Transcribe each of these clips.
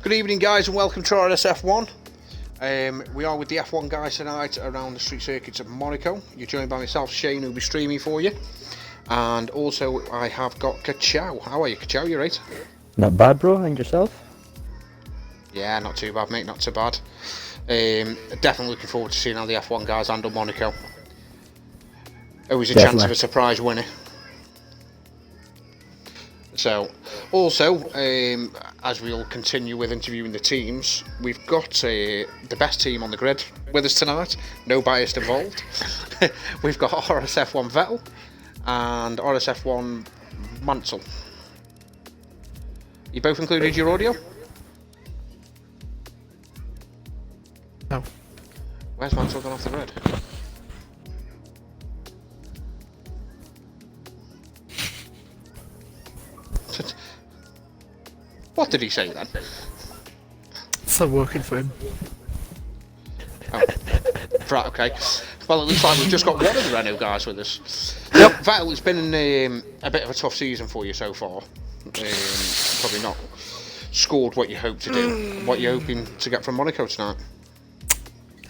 Good evening, guys, and welcome to RSF1. We are with the F1 guys tonight around the street circuits of Monaco. You're joined by myself, Shane, who'll be streaming for you. And also, I have got Kachow. How are you, Kachow? You right? Not bad, bro. And yourself? Yeah, not too bad, mate. Not too bad. Definitely looking forward to seeing how the F1 guys handle Monaco. Always a chance of a surprise winner. So, also, as we'll continue with interviewing the teams, we've got the best team on the grid with us tonight. No bias involved. We've got RSF1 Vettel and RSF1 Mansell. You both included your audio? No. Where's Mansell gone off the grid? What did he say then? It's not working for him. Oh. Right, okay. Well, it looks like we've just got one of the Renault guys with us. Yep. Vettel, it's been a bit of a tough season for you so far. Probably not scored what you hoped to do. What are you hoping to get from Monaco tonight?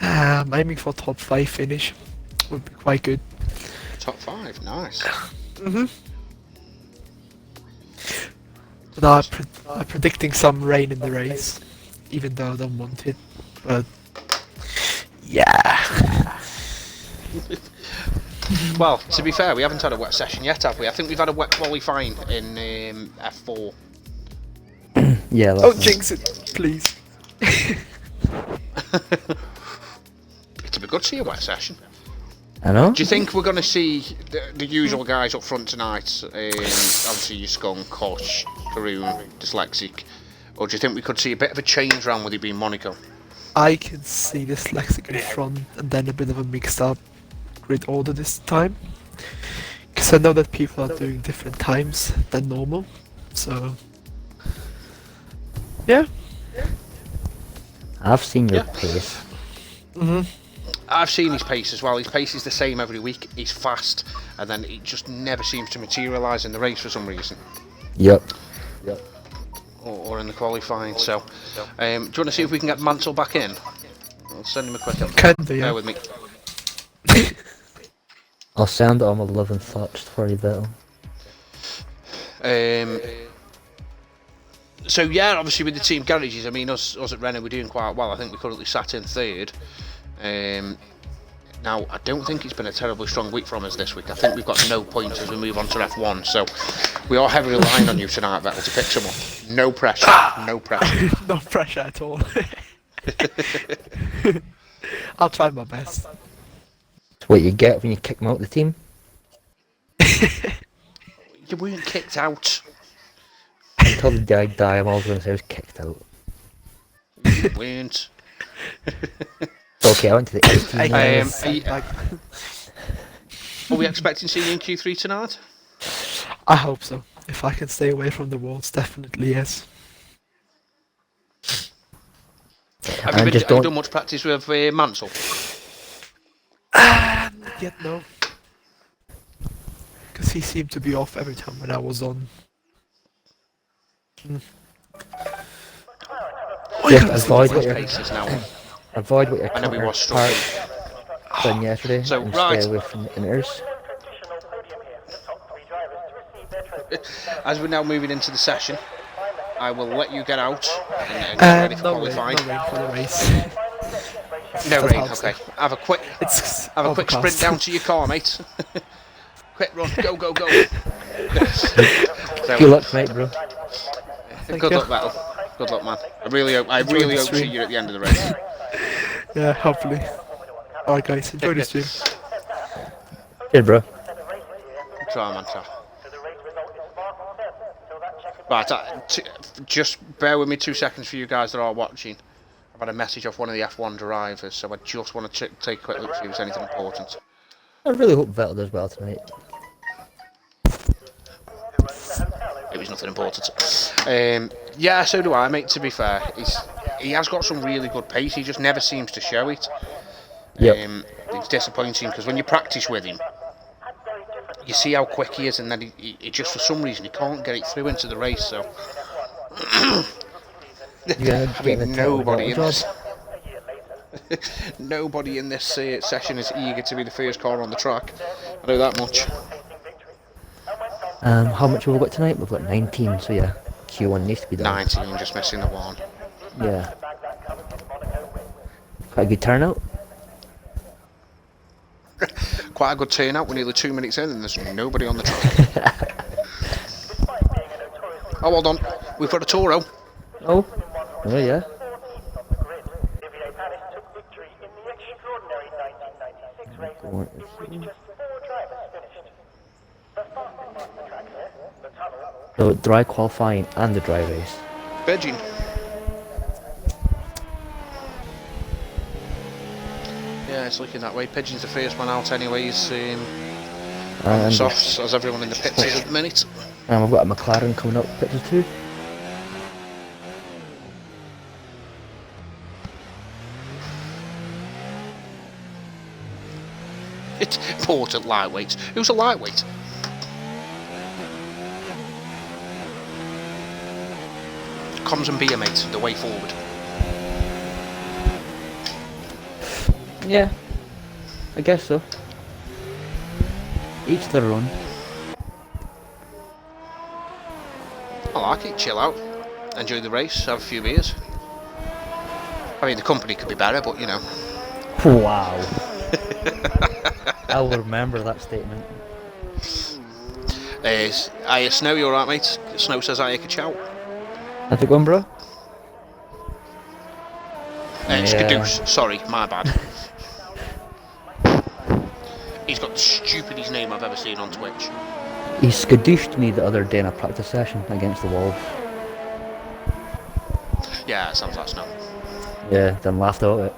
I'm aiming for top 5 finish. Would be quite good. Top 5, nice. But I'm predicting some rain in the race, even though I don't want it. But yeah. Well, to be fair, we haven't had a wet session yet, have we? I think we've had a wet qualifying in F4. Yeah. Oh, jinx it, please. It'd be good to see a wet session. I know. Do you think we're going to see the usual guys up front tonight? Obviously, your Skunk, Kosh, Karoon, Dyslexic. Or do you think we could see a bit of a change round with it being Monaco? I can see this Dyslexic in front and then a bit of a mixed up grid order this time. Because I know that people are doing different times than normal. So, yeah. I've seen your pace. I've seen his pace as well. His pace is the same every week. He's fast, and then it just never seems to materialise in the race for some reason. Yep. Or in the qualifying. So, do you want to see if we can get Mansell back in? I'll send him a quick update. Can do, yeah. Bear with me. I'll send all my love and thoughts for you, Vettel. So yeah, obviously with the team garages, I mean us at Renault we're doing quite well. I think we currently sat in third. Now I don't think it's been a terribly strong week from us this week. I think we've got no points as we move on to F1. So we are heavily relying on you tonight, Vettel, to pick someone. No pressure. No pressure. No pressure at all. I'll try my best. It's what you get when you kick them out of the team. You weren't kicked out. Until the day I die, I'm always going to say I was kicked out. You weren't. It's okay, I went to the 18. Are we expecting to see you in Q3 tonight? I hope so. If I can stay away from the walls, definitely yes. Have you done much practice with Mansell? Not yet, no. Because he seemed to be off every time when I was on. Just avoid what you're Paces now. avoid what I know we your was struggling. done yesterday So, and right. stay away from the inners. As we're now moving into the session, I will let you get out and get ready for qualifying. No rain for the race. No rain, okay. Have a quick Overcast. sprint down to your car, mate. Quick run, go. Good luck, mate, bro. Good luck, Vettel. Good luck, man. I really hope to see you at the end of the race. Yeah, hopefully. Alright guys, enjoy the stream. Good, bro. Try, man, try. Right, just bear with me 2 seconds for you guys that are watching. I've had a message off one of the F1 drivers, so I just want to take a quick look to see if there's anything important. I really hope Vettel does well tonight. It was nothing important. Yeah, so do I, mate, to be fair. He has got some really good pace, he just never seems to show it. It's disappointing because when you practice with him, you see how quick he is, and then he just for some reason he can't get it through into the race. So Yeah, I get mean, the nobody in job. this, nobody in this session is eager to be the first car on the track. I know that much. How much have we got tonight? We've got 19, so yeah, Q1 needs to be done. 19, just missing the one. Yeah. Quite a good turnout. Quite a good turnout. We're nearly 2 minutes in and there's nobody on the track. Oh, hold on. We've got a Toro. Oh. Oh yeah. So dry qualifying and the dry race. Virgin. Yeah, it's looking that way. Pigeon's the first one out anyways. On the And softs, as everyone in the pits is at the minute. we've got a McLaren coming up picture too. It's important lightweight. Who's a lightweight? Comms and beer, mate, the way forward. Yeah. I guess so. Each their own. I like it, chill out, enjoy the race, have a few beers. I mean, the company could be better, but you know. Wow. I'll remember that statement. Snow, you alright, mate? Snow says I a ciao. How's it going, bro? Skadoosh, sorry, my bad. He's got the stupidest name I've ever seen on Twitch. He skadooshed me the other day in a practice session against the wall. Yeah, it sounds like Snow. Yeah, then laughed out at it.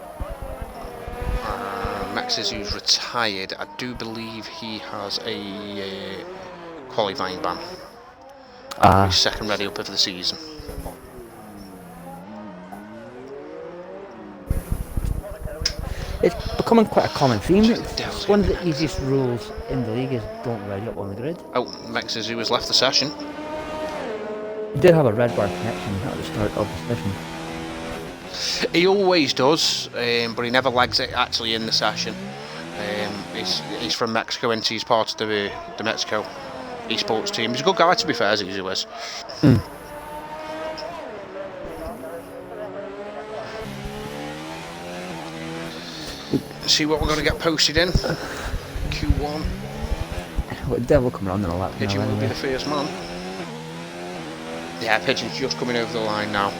Max's who's retired, I do believe he has a qualifying ban. He's second ready up of the season. It's becoming quite a common theme. It's one of the easiest rules in the league is don't ready up on the grid. Oh, Max's who has left the session. He did have a red bar connection at the start of the session. He always does, but he never lags it actually in the session. He's from Mexico and he's part of the Mexico esports team. He's a good guy, to be fair, as he is. See what we're going to get posted in. Q1. What devil come around in a lap now, Pigeon will be anyway. the first man. Yeah, Pigeon's just coming over the line now.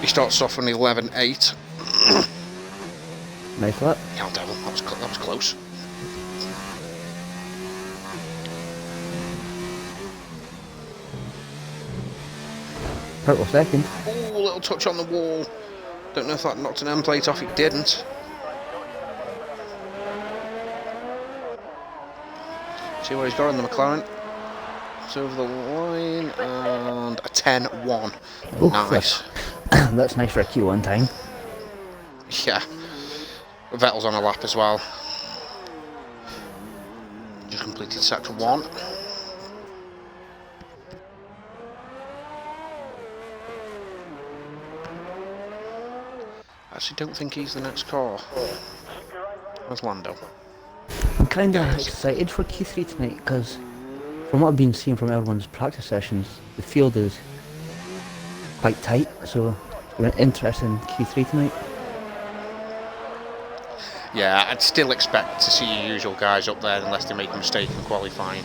He starts off on 11.8. Nice lap. Yeah, devil, that was close. Purple second. Ooh, a little touch on the wall. Don't know if that knocked an end plate off, it didn't. See what he's got in the McLaren. It's over the line and a 10.1. Nice. That's nice for a Q1 time. Yeah. Vettel's on a lap as well. Just completed sector 1. Actually don't think he's the next car. Where's Lando? I'm kind of excited for Q3 tonight because from what I've been seeing from everyone's practice sessions, the field is quite tight, so it's interesting Q3 tonight. Yeah, I'd still expect to see your usual guys up there unless they make a mistake in qualifying.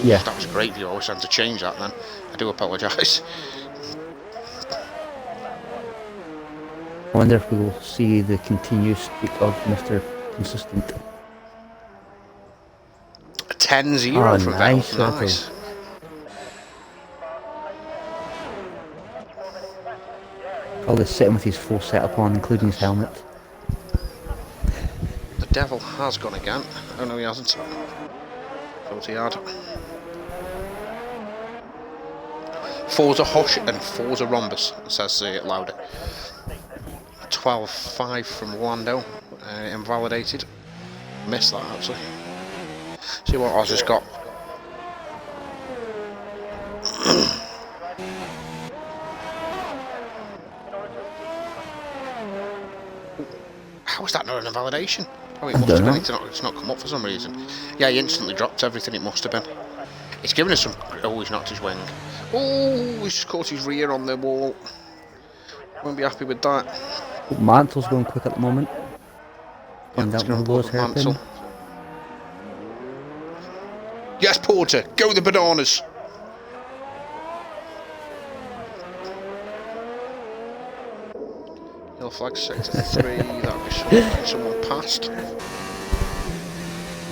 Yeah. That was a great view. I wish I had to change that then. I do apologise. I wonder if we will see the continuous streak of Mr. Consistent. A 10-0 from nice, Vettel. Nice. Probably sitting with his full setup on, including his helmet. The devil has gone again. Oh no, he hasn't. Thought he had. Forza Hosh and Forza Rhombus, says Lauder. 12.5 from Lando, invalidated. Missed that actually. See what Oz has got. is that not an invalidation? Oh, it I must don't have been. know. It's not come up for some reason. Yeah, he instantly dropped everything. It must have been. It's given us some. Oh, he's knocked his wing. Oh, he's just caught his rear on the wall. Won't be happy with that. Mantle's going quick at the moment. Yeah, Going let's down get on with board Lewis with Mansell. hairpin. Yes, Porter, go the bananas. Yellow flag set to 3. That'll be someone passed.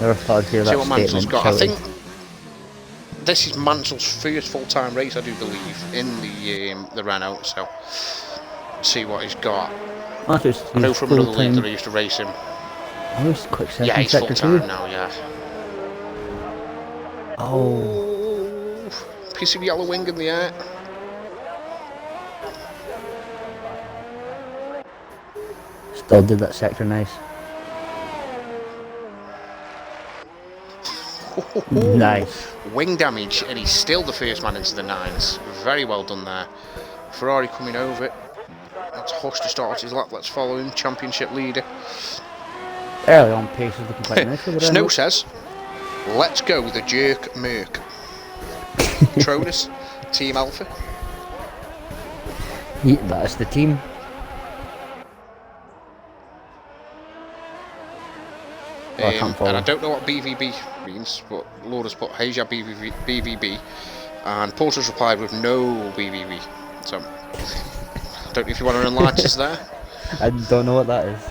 Never thought I'd hear See that what Mansell's statement got. I shouted. think this is Mansell's first full-time race, I do believe, in the Renault. So see what he's got. Oh, so it's I know his from another league full-time- that I used to race him. Oh, he's quick second Yeah, he's sector full-time too. now. Yeah. Oh, Piece of yellow wing in the air. still did that sector nice. Nice. Wing damage, and he's still the first man into the 9s. Very well done there. Ferrari coming over it. That's Hush to start his lap. Let's follow him. Championship leader. Early on pace is looking quite nice for the Snow Renault. says, let's go with the jerk Merc. Tronus, Team Alpha. Yeah, that's the team. Oh, I can't follow. And I don't know what BVB means, but Laura's put Haja BVB, and Porter's replied with no BVB. So, I don't know if you want to enlarge us there. I don't know what that is.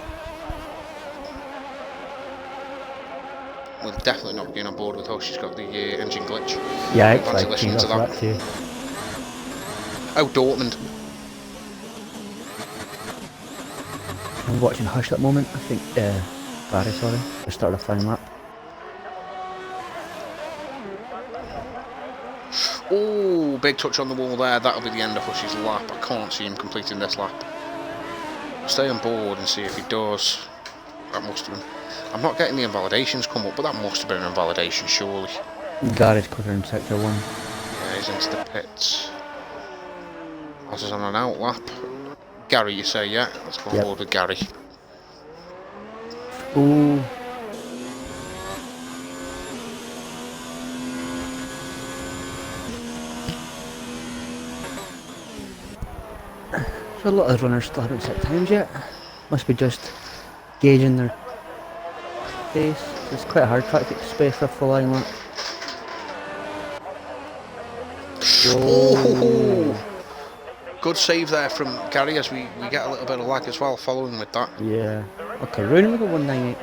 We're definitely not getting on board with Hush. She's got the engine glitch. Yeah, I Fancy actually listening tuned to up for that. that too. Oh, Dortmund. I'm watching Hush at the moment. I think, Barry, sorry. I started a flying lap. Oh, big touch on the wall there. That'll be the end of Hush's lap. I can't see him completing this lap. Stay on board and see if he does. That must have been. I'm not getting the invalidations come up, but that must have been an invalidation, surely. Garage quicker in sector 1. Yeah, he's into the pits. Oz is on an out lap. Gary, you say, yeah? Let's go on board with Gary. Ooh. So a lot of runners still haven't set times yet. Must be just gauging their pace. It's quite a hard track to get space for a full line lap. Oh. Good save there from Gary as we get a little bit of lag as well following with that. Yeah. Okay, round we go 198.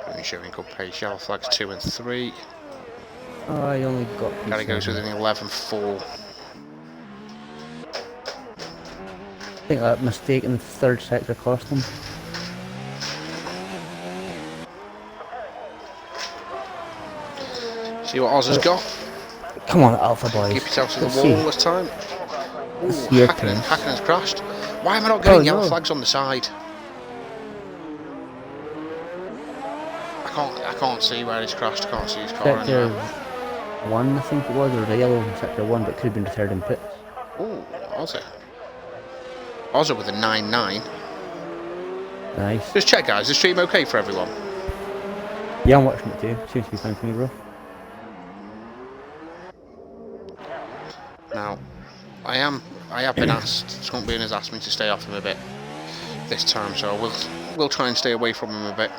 Only showing good pace. Yellow flags 2 and 3. Oh, I only got Gary goes with an 11.4. I think that mistake in the third sector cost them. See what Oz has got. Come on, Alpha boys. Keep yourself to the Let's wall see. this time. It's Ooh, your Hakkinen turn. has crashed. Why am I not getting Oh, yellow no. flags on the side? I can't see where he's crashed. I can't see his car Sector anywhere. 1, I think it was, or the yellow in sector 1, but it could have been the third in pits. Ooh, Ozzy. Ozzy with a 9.9. Nice. Just check, guys. Is the stream okay for everyone? Yeah, I'm watching it too. Seems to be fine for me, bro. Now, I have been asked. Skunkbean has asked me to stay off him a bit this time, so I will try and stay away from him a bit.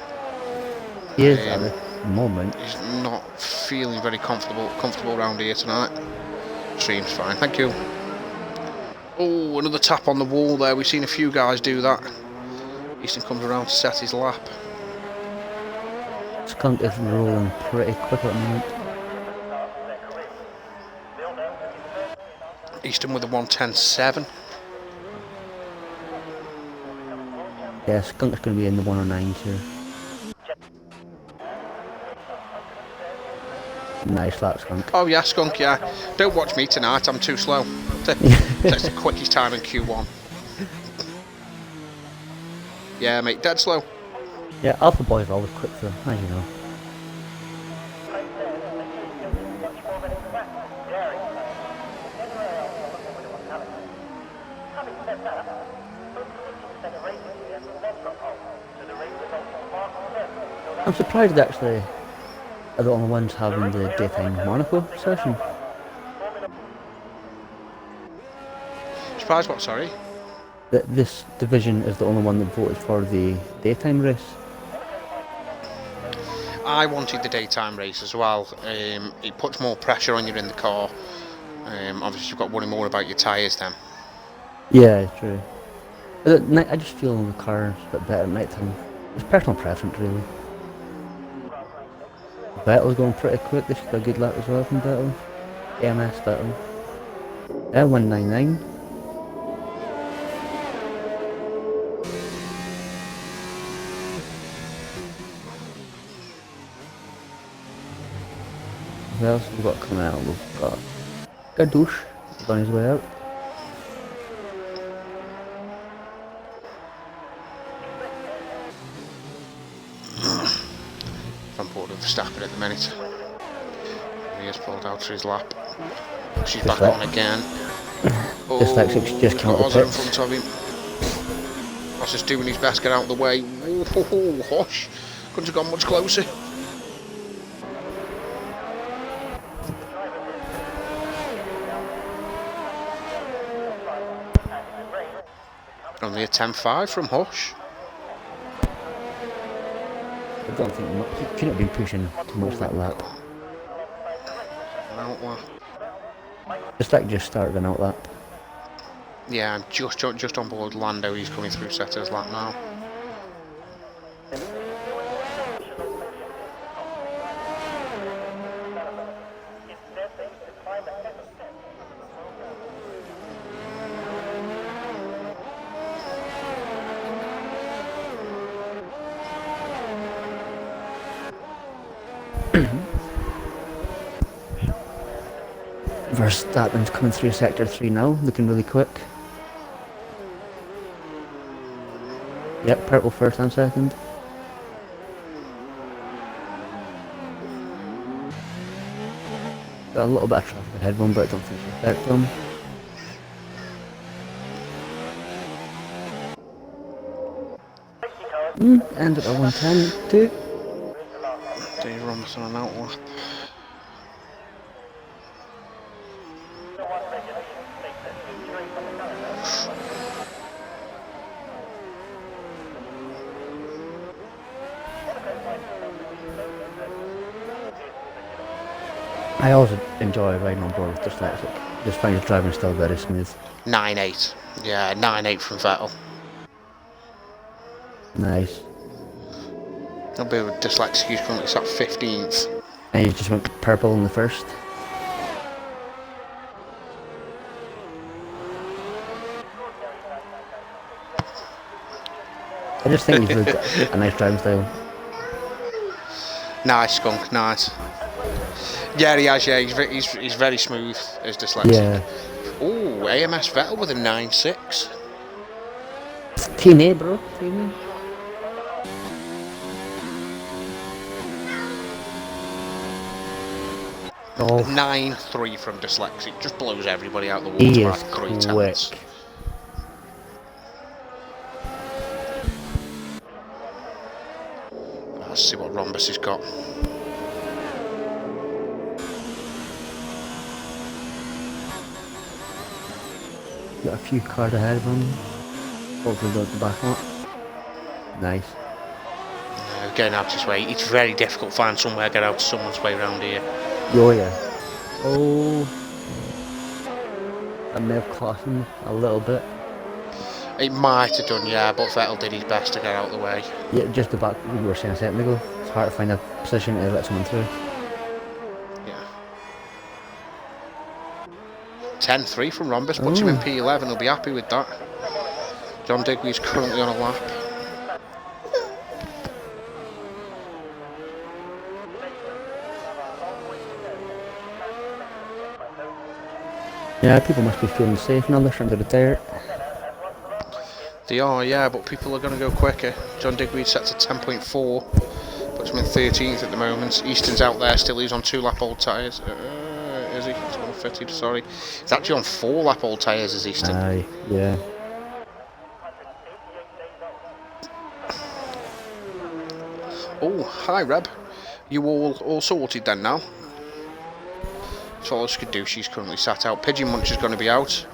He is at the moment. He's not feeling very comfortable around here tonight. Stream's fine, thank you. Oh, another tap on the wall there. We've seen a few guys do that. Easton comes around to set his lap. Skunk is rolling pretty quick at the moment. Easton with a 1:10.7. Yeah, Skunk's going to be in the 109 here. Nice lap, Skunk. Oh yeah, Skunk, yeah. Don't watch me tonight, I'm too slow. That's the quickest time in Q1. Yeah, mate, dead slow. Yeah, Alpha boys are always quick though, as you know. I'm surprised actually are the only ones having the daytime Monaco session. Surprised what, sorry? That this division is the only one that voted for the daytime race. I wanted the daytime race as well. It puts more pressure on you in the car. Obviously, you've got worry more about your tyres then. Yeah, true. But at night, I just feel the car's a bit better at night time. It's personal preference, really. Vettel's going pretty quick. This got a good lap as well from Vettel. AMS Vettel. 199. Who else have we got coming out? We've got Gadouche on his way out. I'm bored of Verstappen at the minute. He has pulled out for his lap. She's back on again. Dyslexics just came out got the Ozzy in pits. front of him. Ross is doing his best, get out of the way. Oh, hush. Couldn't have gone much closer. Only a 10.5 from Hush. I don't think much. He couldn't have been pushing too much that lap. An outlap. Dyslexic just started an outlap. Yeah, I'm just on board Lando. He's coming through Setter's lap now. Verstappen's coming through sector 3 now, looking really quick. Yep, purple first and second. Got a little bit of traffic ahead of him, but I don't think it'll affect him. Ended at 110 too. Dave Robinson on outlap. I always enjoy riding on board with Dyslexic. Just find his driving still very smooth. 9.8. Yeah, 9.8 from Vettel. Nice. A bit of a Dyslexic, he's currently sat 15th. And he just went purple in the first. I just think he's really got a nice driving style. Nice, Skunk, nice. Yeah, he has, yeah, he's very smooth as Dyslexic. Yeah. Oh, AMS Vettel with a 9.6. Team A, bro. Team A. Oh, 9.3 from Dyslexic. Just blows everybody out the water he by is 3 quick. tenths. Let's see what Rhombus has got. Got a few cars ahead of him. Hopefully they'll the back up. Nice. Getting out his way. It's very difficult to find somewhere to get out someone's way around here. Oh yeah. Oh. I may have cost him a little bit. It might have done, yeah, but Vettel did his best to get out of the way. Yeah, just the back, we were saying a second ago. It's hard to find a position to let someone through. Yeah. 10.3 from Rhombus, puts him in P11, he'll be happy with that. John Digweed's currently on a lap. Yeah, people must be feeling safe now, they're starting to retire. They are, yeah, but people are going to go quicker. John Digweed set to 10.4, puts him in 13th at the moment. Easton's out there still, he's on 2-lap old tyres. Is he? He's on fitted, sorry. He's actually on 4-lap old tyres as Easton. Aye, yeah. Oh, hi Reb. You all sorted then now? So Skadushi's currently sat out. Pigeon Munch is going to be out.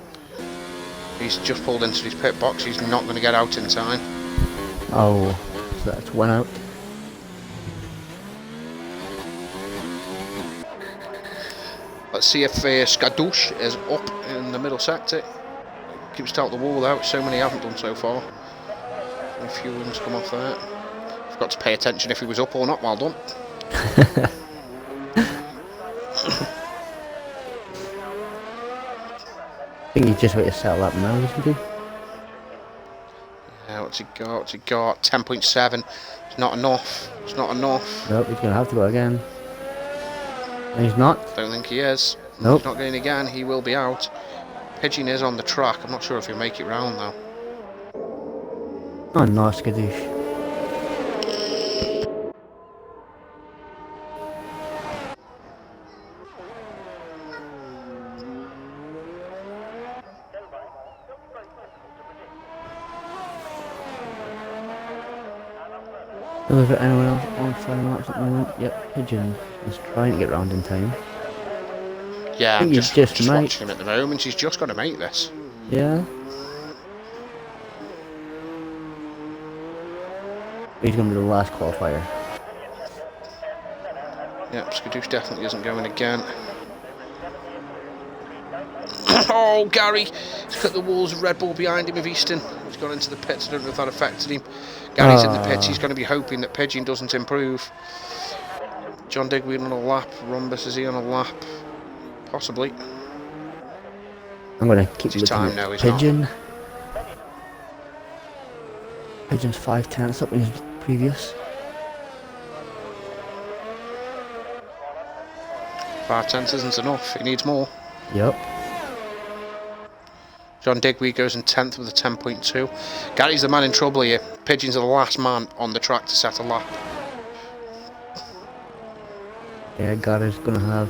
He's just pulled into his pit box. He's not going to get out in time. Oh, so that's one out. Let's see if Skadush is up in the middle sector. Keeps to out the wall out. So many haven't done so far. A few wings come off there. Forgot to pay attention if he was up or not. Well done. I think he's just about to settle up now, isn't he? Yeah, what's he got? What's he got? 10.7. It's not enough. It's not enough. Nope, he's going to have to go again. And he's not. Don't think he is. Nope. He's not going again. He will be out. Pigeon is on the track. I'm not sure if he'll make it round though. Oh, no, Skadoosh. Is there anyone else on flying laps at the moment? Yep, Pigeon is trying to get round in time. Yeah, I'm just might. watching him at the moment. He's just got to make this. Yeah. He's going to be the last qualifier. Yep, Skadoosh definitely isn't going again. Oh, Gary! He's cut the walls of Red Bull behind him of Easton. He's gone into the pits. I don't know if that affected him. Gary's in the pits. He's going to be hoping that Pigeon doesn't improve. John Digweed on a lap. Rhombus, is he on a lap? Possibly. I'm going to keep looking time? at No, he's Pigeon. not. Pigeon's 5/10 up in his previous. 5/10 isn't enough. He needs more. Yep. John Digweed goes in 10th with a 10.2. Gary's the man in trouble here. Pigeon's the last man on the track to set a lap. Yeah, Gary's going to have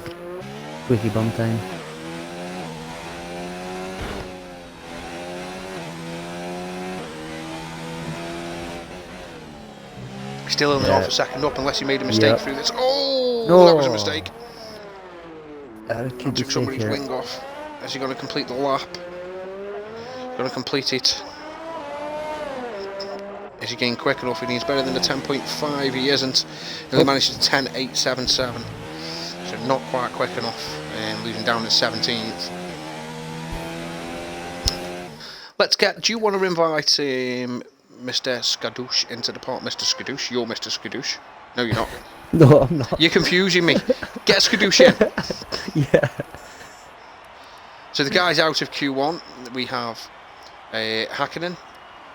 squeaky bum time. Still only half a second up unless he made a mistake through this. Oh, no. That was a mistake. Took somebody's wing off. Is he going to complete the lap? Going to complete it. Is he getting quick enough? He needs better than a 10.5. He isn't. He only managed a 10.877. So not quite quick enough. And losing down to 17th. Let's get. Do you want to invite Mr. Skadoosh into the park? Mr. Skadoosh? You're Mr. Skadoosh. No, you're not. No, I'm not. You're confusing me. Get Skadoosh in. Yeah. So the guys out of Q1, we have Hakkinen,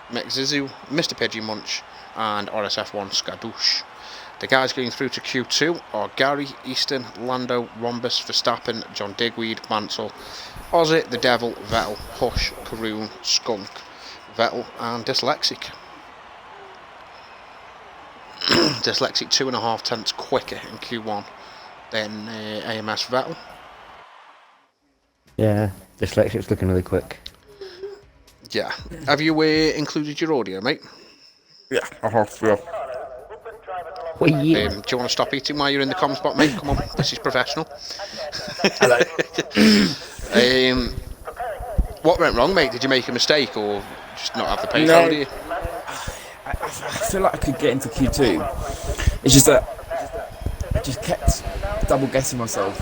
Mekzizu, Mr. Pigeon Munch, and RSF1 Skadoosh. The guys going through to Q2 are Gary, Easton, Lando, Rhombus, Verstappen, John Digweed, Mansell, Ozzy, The Devil, Vettel, Hush, Karoon, Skunk, Vettel, and Dyslexic. Dyslexic 2.5 tenths quicker in Q1 than AMS Vettel. Yeah, Dyslexic's looking really quick. Yeah. Have you included your audio, mate? Yeah, I have, yeah. Well, yeah. Do you want to stop eating while you're in the comm spot, mate? Come on, this is professional. Hello. What went wrong, mate? Did you make a mistake or just not have the pace on, do you? I feel like I could get into Q2. It's just that I just kept double guessing myself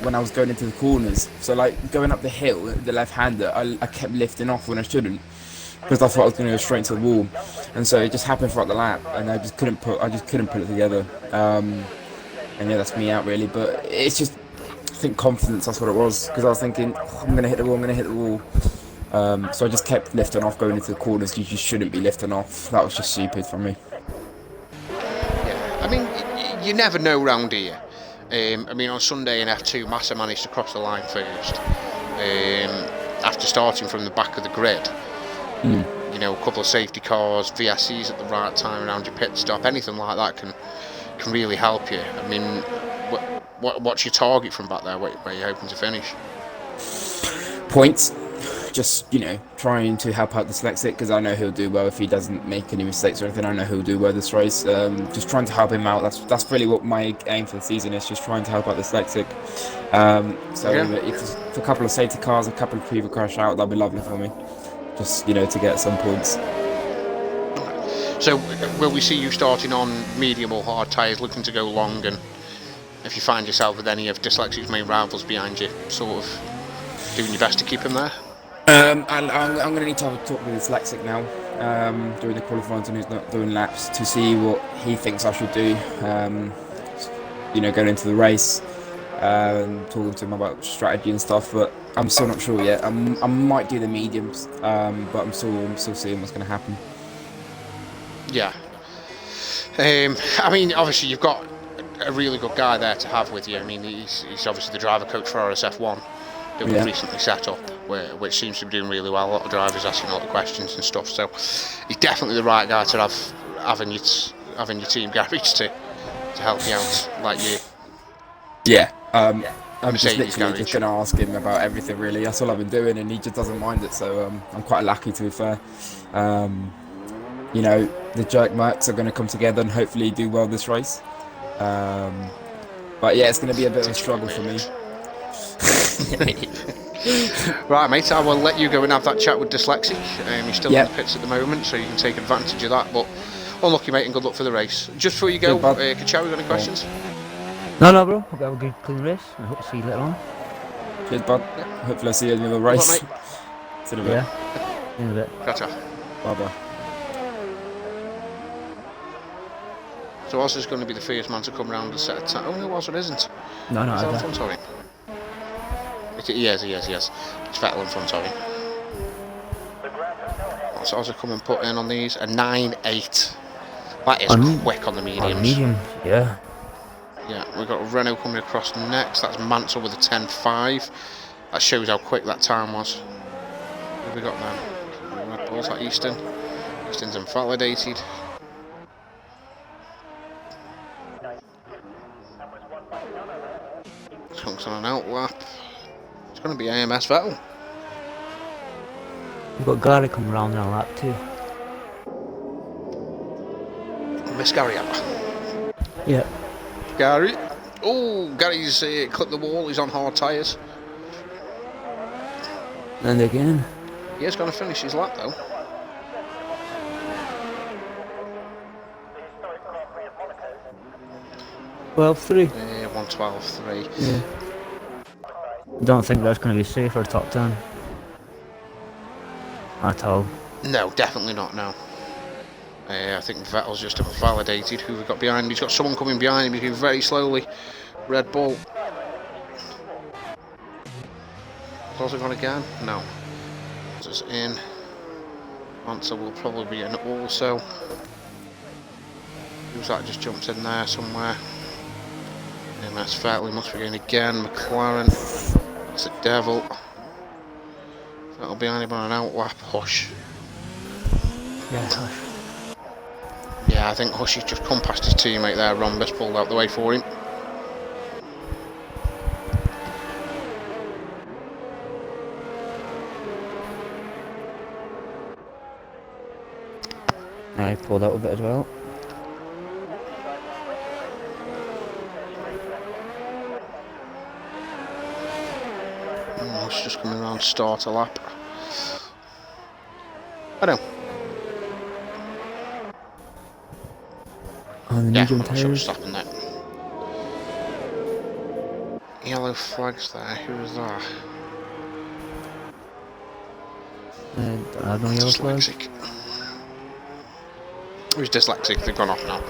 when I was going into the corners. So like going up the hill, the left-hander, I kept lifting off when I shouldn't, because I thought I was going to go straight into the wall, and so it just happened throughout the lap, and I just couldn't put it together. And yeah, that's me out really. But it's just, I think confidence. That's what it was, because I was thinking, oh, I'm going to hit the wall. So I just kept lifting off going into the corners. You just shouldn't be lifting off. That was just stupid from me. Yeah, I mean, you never know round here. I mean, on Sunday in F2, Massa managed to cross the line first after starting from the back of the grid. You know, a couple of safety cars, VSCs at the right time around your pit stop, anything like that can really help you. I mean, what's your target from back there? Where are you hoping to finish? Points. just, you know, trying to help out dyslexic because I know he'll do well if he doesn't make any mistakes or anything. I know he'll do well this race. Just trying to help him out. That's really what my aim for the season is, just trying to help out dyslexic. If a couple of safety cars, a couple of people crash out, that'd be lovely for me. Just, you know, to get some points. So, will we see you starting on medium or hard tyres, looking to go long, and if you find yourself with any of Dyslexic's main rivals behind you, sort of doing your best to keep him there? I'm going to need to have a talk with Dyslexic now during the qualifying when he's not doing laps to see what he thinks I should do. You know, going into the race, talking to him about strategy and stuff, but I'm still not sure yet. I might do the mediums, but I'm still seeing what's going to happen. Yeah. I mean, obviously you've got a really good guy there to have with you. I mean, he's obviously the driver coach for RSF1 that we've recently set up, which seems to be doing really well. A lot of drivers asking a lot of questions and stuff. So he's definitely the right guy to have in your team garage to help you out, like you. Yeah. I'm just Mercedes literally just going to ask him about everything, really. That's all I've been doing, and he just doesn't mind it. So I'm quite lucky, to be fair. You know, the jerk marks are going to come together and hopefully do well this race. But yeah, it's going to be a bit of a struggle for me. Right, mate, I will let you go and have that chat with Dyslexic. You're still in the pits at the moment, so you can take advantage of that. But unlucky, mate, and good luck for the race. Just before you go, Kachawi, got any questions? No, bro. Hope you have a good, clean race. I hope to see you later on. Cheers, bud. Hopefully I see you in the other race. Good luck, See you in a bit. Yeah, in a bit. Gotcha. Bye-bye. So Oz is going to be the first man to come round and set a time. Oh, no, Oz isn't. No, Is that in I front of him? He is. It's Vettel in front of him. So Oz are coming put in on these. A 9.8. That is quick on the mediums. On medium, yeah. Yeah, we've got Renault coming across next. That's Mansell with a 10.5. That shows how quick that time was. Who have we got then? Red Bull's at Easton. Easton's invalidated. Chunks on an outlap. It's going to be AMS Vettel. We've got Gary coming round in a lap too. Miss Gary out. Yeah. Gary. Oh, Gary's clipped the wall. He's on hard tyres. And again. He is going to finish his lap though. Well, 3. 112.3. Yeah. Don't think that's going to be safe for top 10. At all. No, definitely not now. I think Vettel's just invalidated. Who we've got behind him? He's got someone coming behind him. He's moving very slowly. Red Bull. Does it gone again? No. It's in. Mansell will probably be in also. Who's that just jumps in there somewhere? MS Vettel, he must be going again. McLaren. That's a devil. That'll be behind him on an outlap. Hush. Yeah, Hush. Yeah, I think Hush has just come past his teammate there. Rhombus pulled out the way for him. I pulled out of it as well. Hush just coming around to start a lap. I know. On the medium tyres. Stopping that. Yellow flags there. Who was that? I have no yellow flags. Dyslexic. Who's dyslexic? They've gone off now.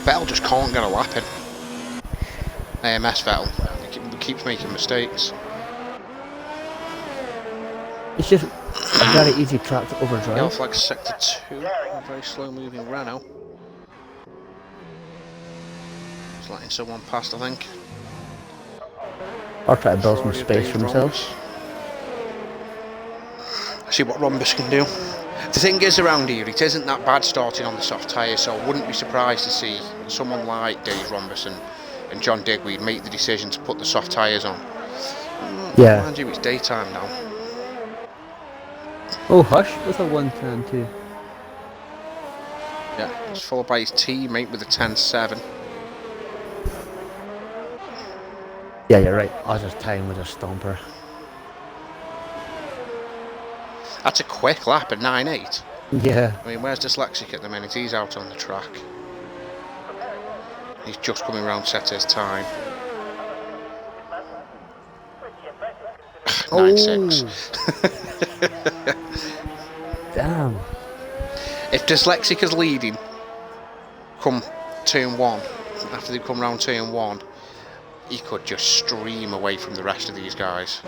Vettel just can't get a lap in. AMS Vettel. He keeps making mistakes. It's just a very easy track to overdrive. Yellow flag sector 2. Very slow moving Renault. He's letting someone past, I think. Or try to build some space for himself. See what Rhombus can do. The thing is around here, it isn't that bad starting on the soft tyres, so I wouldn't be surprised to see someone like Dave Rombison and John Digweed make the decision to put the soft tyres on. Yeah. Mind you, it's daytime now. Oh, Hush with a 1:10.2. Yeah, it's followed by his teammate with a 10.7. Yeah, you're right. Oz's time was a stomper. That's a quick lap at 9.8. Yeah. I mean, where's Dyslexic at the minute? He's out on the track. He's just coming round to set his time. 9.6. Damn. If Dyslexic is leading, come turn 1, after they come round turn 1, he could just stream away from the rest of these guys.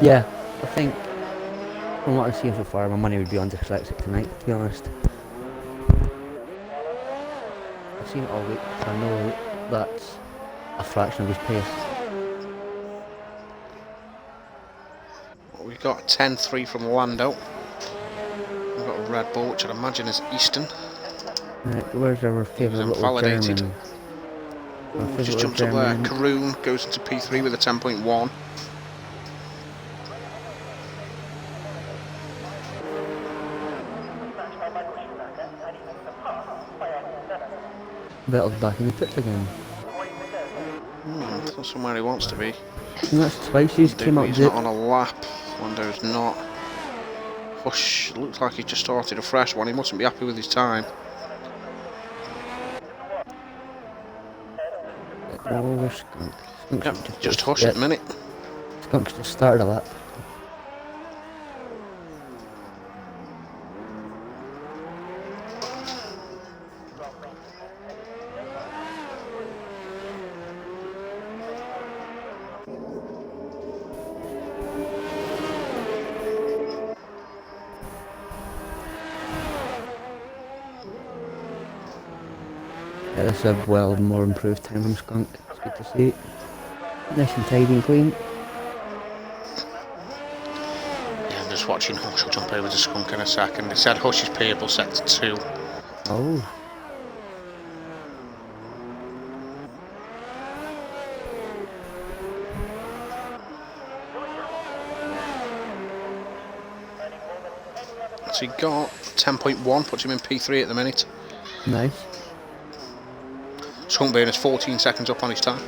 Yeah, I think from what I've seen so far, my money would be on Dyslexic tonight, to be honest. I've seen it all week, so I know that's a fraction of his pace. We've got a 10.3 from Lando. We've got a Red Bull, which I'd imagine is Easton. Right, where's our favourite little invalidated. German? Our favourite Just little jumps up there. German. Karoon goes into P3 with a 10.1. Vettel's back in the pits again. That's not somewhere he wants to be. And that's twice he's came up He's the... not on a lap. Lando's not. Hush, looks like he just started a fresh one. He mustn't be happy with his time. Oh, where's Skunk? Skunk's Yep, just Hush at the minute. Skunk's just started a lap. Yeah, this is a well more improved time from Skunk. It's good to see. Nice and tidy and clean. Yeah, I'm just watching Hush. I'll jump over to Skunk in a second. They said Hush's payable set to 2. Oh. So he got 10.1, puts him in P3 at the minute. Nice. Skunkburn is 14 seconds up on his time.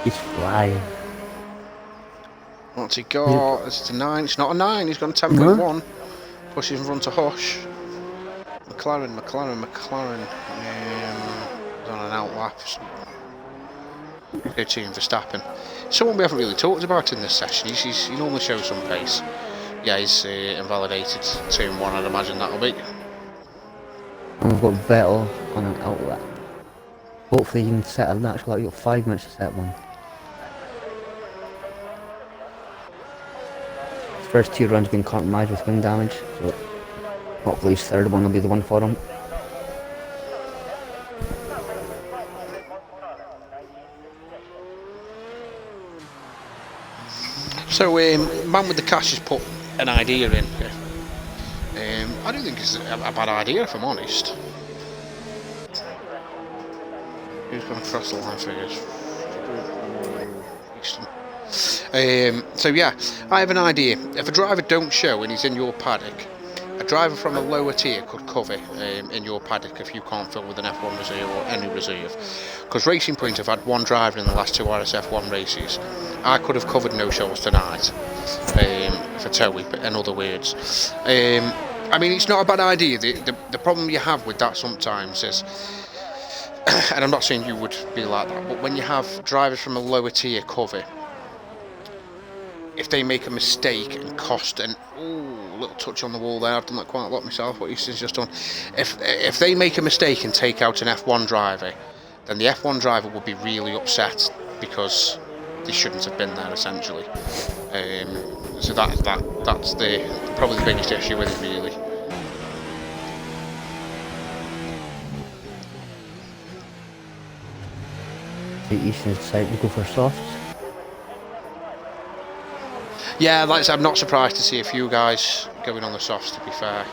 He's flying. What's he got? It's a 9. It's not a 9. He's got a 10.1. Pushes in front of Hush. McLaren. He's on an out lap. Good team Verstappen. Someone we haven't really talked about in this session. He normally shows some pace. Yeah, he's invalidated turn 1. I'd imagine that'll be. And we've got Vettel on an outlet. Hopefully you can set an actual, you've got 5 minutes to set one. His first 2 runs been compromised with wing damage, so hopefully his third one will be the one for him. So, man with the cash has put an idea in. I don't think it's a bad idea, if I'm honest. Who's going to cross the line figures? So yeah, I have an idea. If a driver don't show and he's in your paddock, a driver from a lower tier could cover in your paddock if you can't fill with an F1 reserve or any reserve. Because Racing Point have had one driver in the last 2 RSF1 races. I could have covered no shows tonight for Towie, in other words. I mean, it's not a bad idea. The problem you have with that sometimes is, and I'm not saying you would be like that, but when you have drivers from a lower tier cover, if they make a mistake and cost an little touch on the wall there, I've done that quite a lot myself, what Easton's just done. If they make a mistake and take out an F1 driver, then the F1 driver will be really upset because they shouldn't have been there, essentially. So that's probably the biggest issue with it, really. The Easton's decided to go for softs. Yeah, like I said, I'm not surprised to see a few guys going on the softs, to be fair.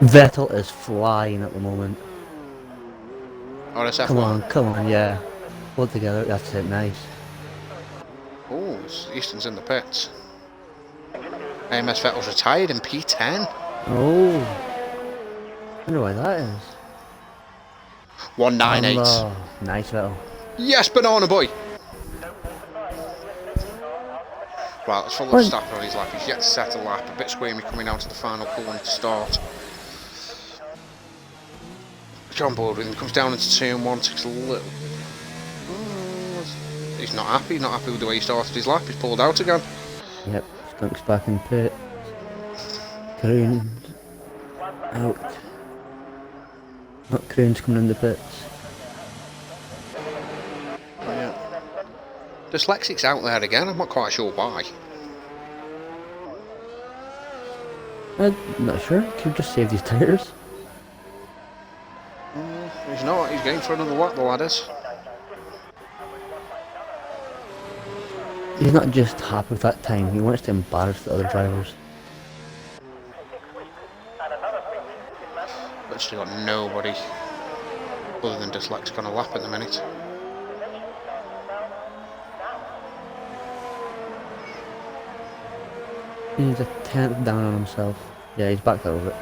Vettel is flying at the moment. RSF1. Come on, yeah. Hold together, that's it, nice. Oh, Easton's in the pits. AMS Vettel's retired in P10. Oh. Wonder why that is. 198. Oh, nice Vettel. Yes, Banana Boy! Right, let's follow Verstappen on his lap. He's yet to set a lap. A bit squeamy coming out of the final corner to start. John board with him, comes down into turn 1, takes a little... He's not happy with the way he started his lap. He's pulled out again. Yep, Skunk's back in pit. Croon's out. Not Croon's coming in the pits. Yeah. Dyslexic's out there again, I'm not quite sure why. I'm not sure, could just save these tyres. He's not, he's going for another lap, the lad is. He's not just happy with that time, he wants to embarrass the other drivers. Literally got nobody other than Dyslexic on a lap at the minute. He's a tenth down on himself. Yeah, he's back over it.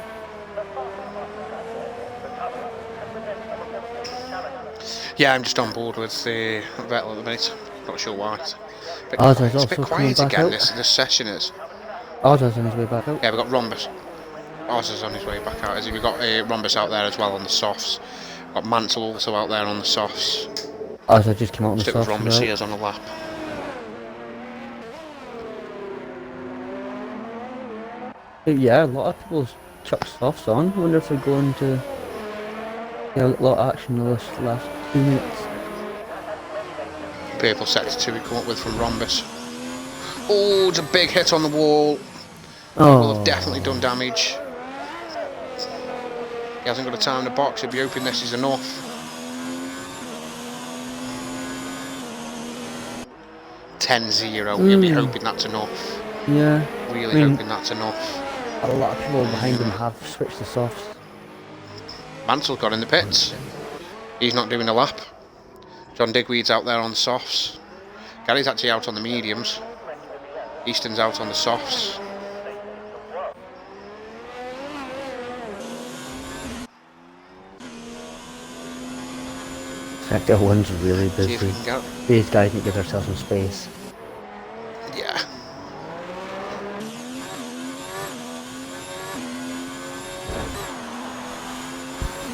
Yeah, I'm just on board with Vettel at the minute. Not sure why. It's a bit quiet again, this session is. Ozza's on his way back out. Yeah, we've got Rhombus. Ozza's on his way back out. We've got Rhombus out there as well on the softs. We've got Mansell also out there on the softs. Ozza just came out on the Stick with softs. Rhombus here on the lap. Yeah, a lot of people chuck softs on. I wonder if they're going to... Yeah, a lot of action in the last 2 minutes. Purple sector 2 we come up with from Rhombus. Oh, it's a big hit on the wall. Oh. Will have definitely done damage. He hasn't got a time in the box. He'll be hoping this is enough. He'll be hoping that's enough. Yeah. Really hoping that's enough. A lot of people behind him have switched to softs. Mansell got in the pits. He's not doing a lap. John Digweed's out there on the softs. Gary's actually out on the mediums. Easton's out on the softs. Sector 1's really busy. These guys need to give themselves some space. Yeah.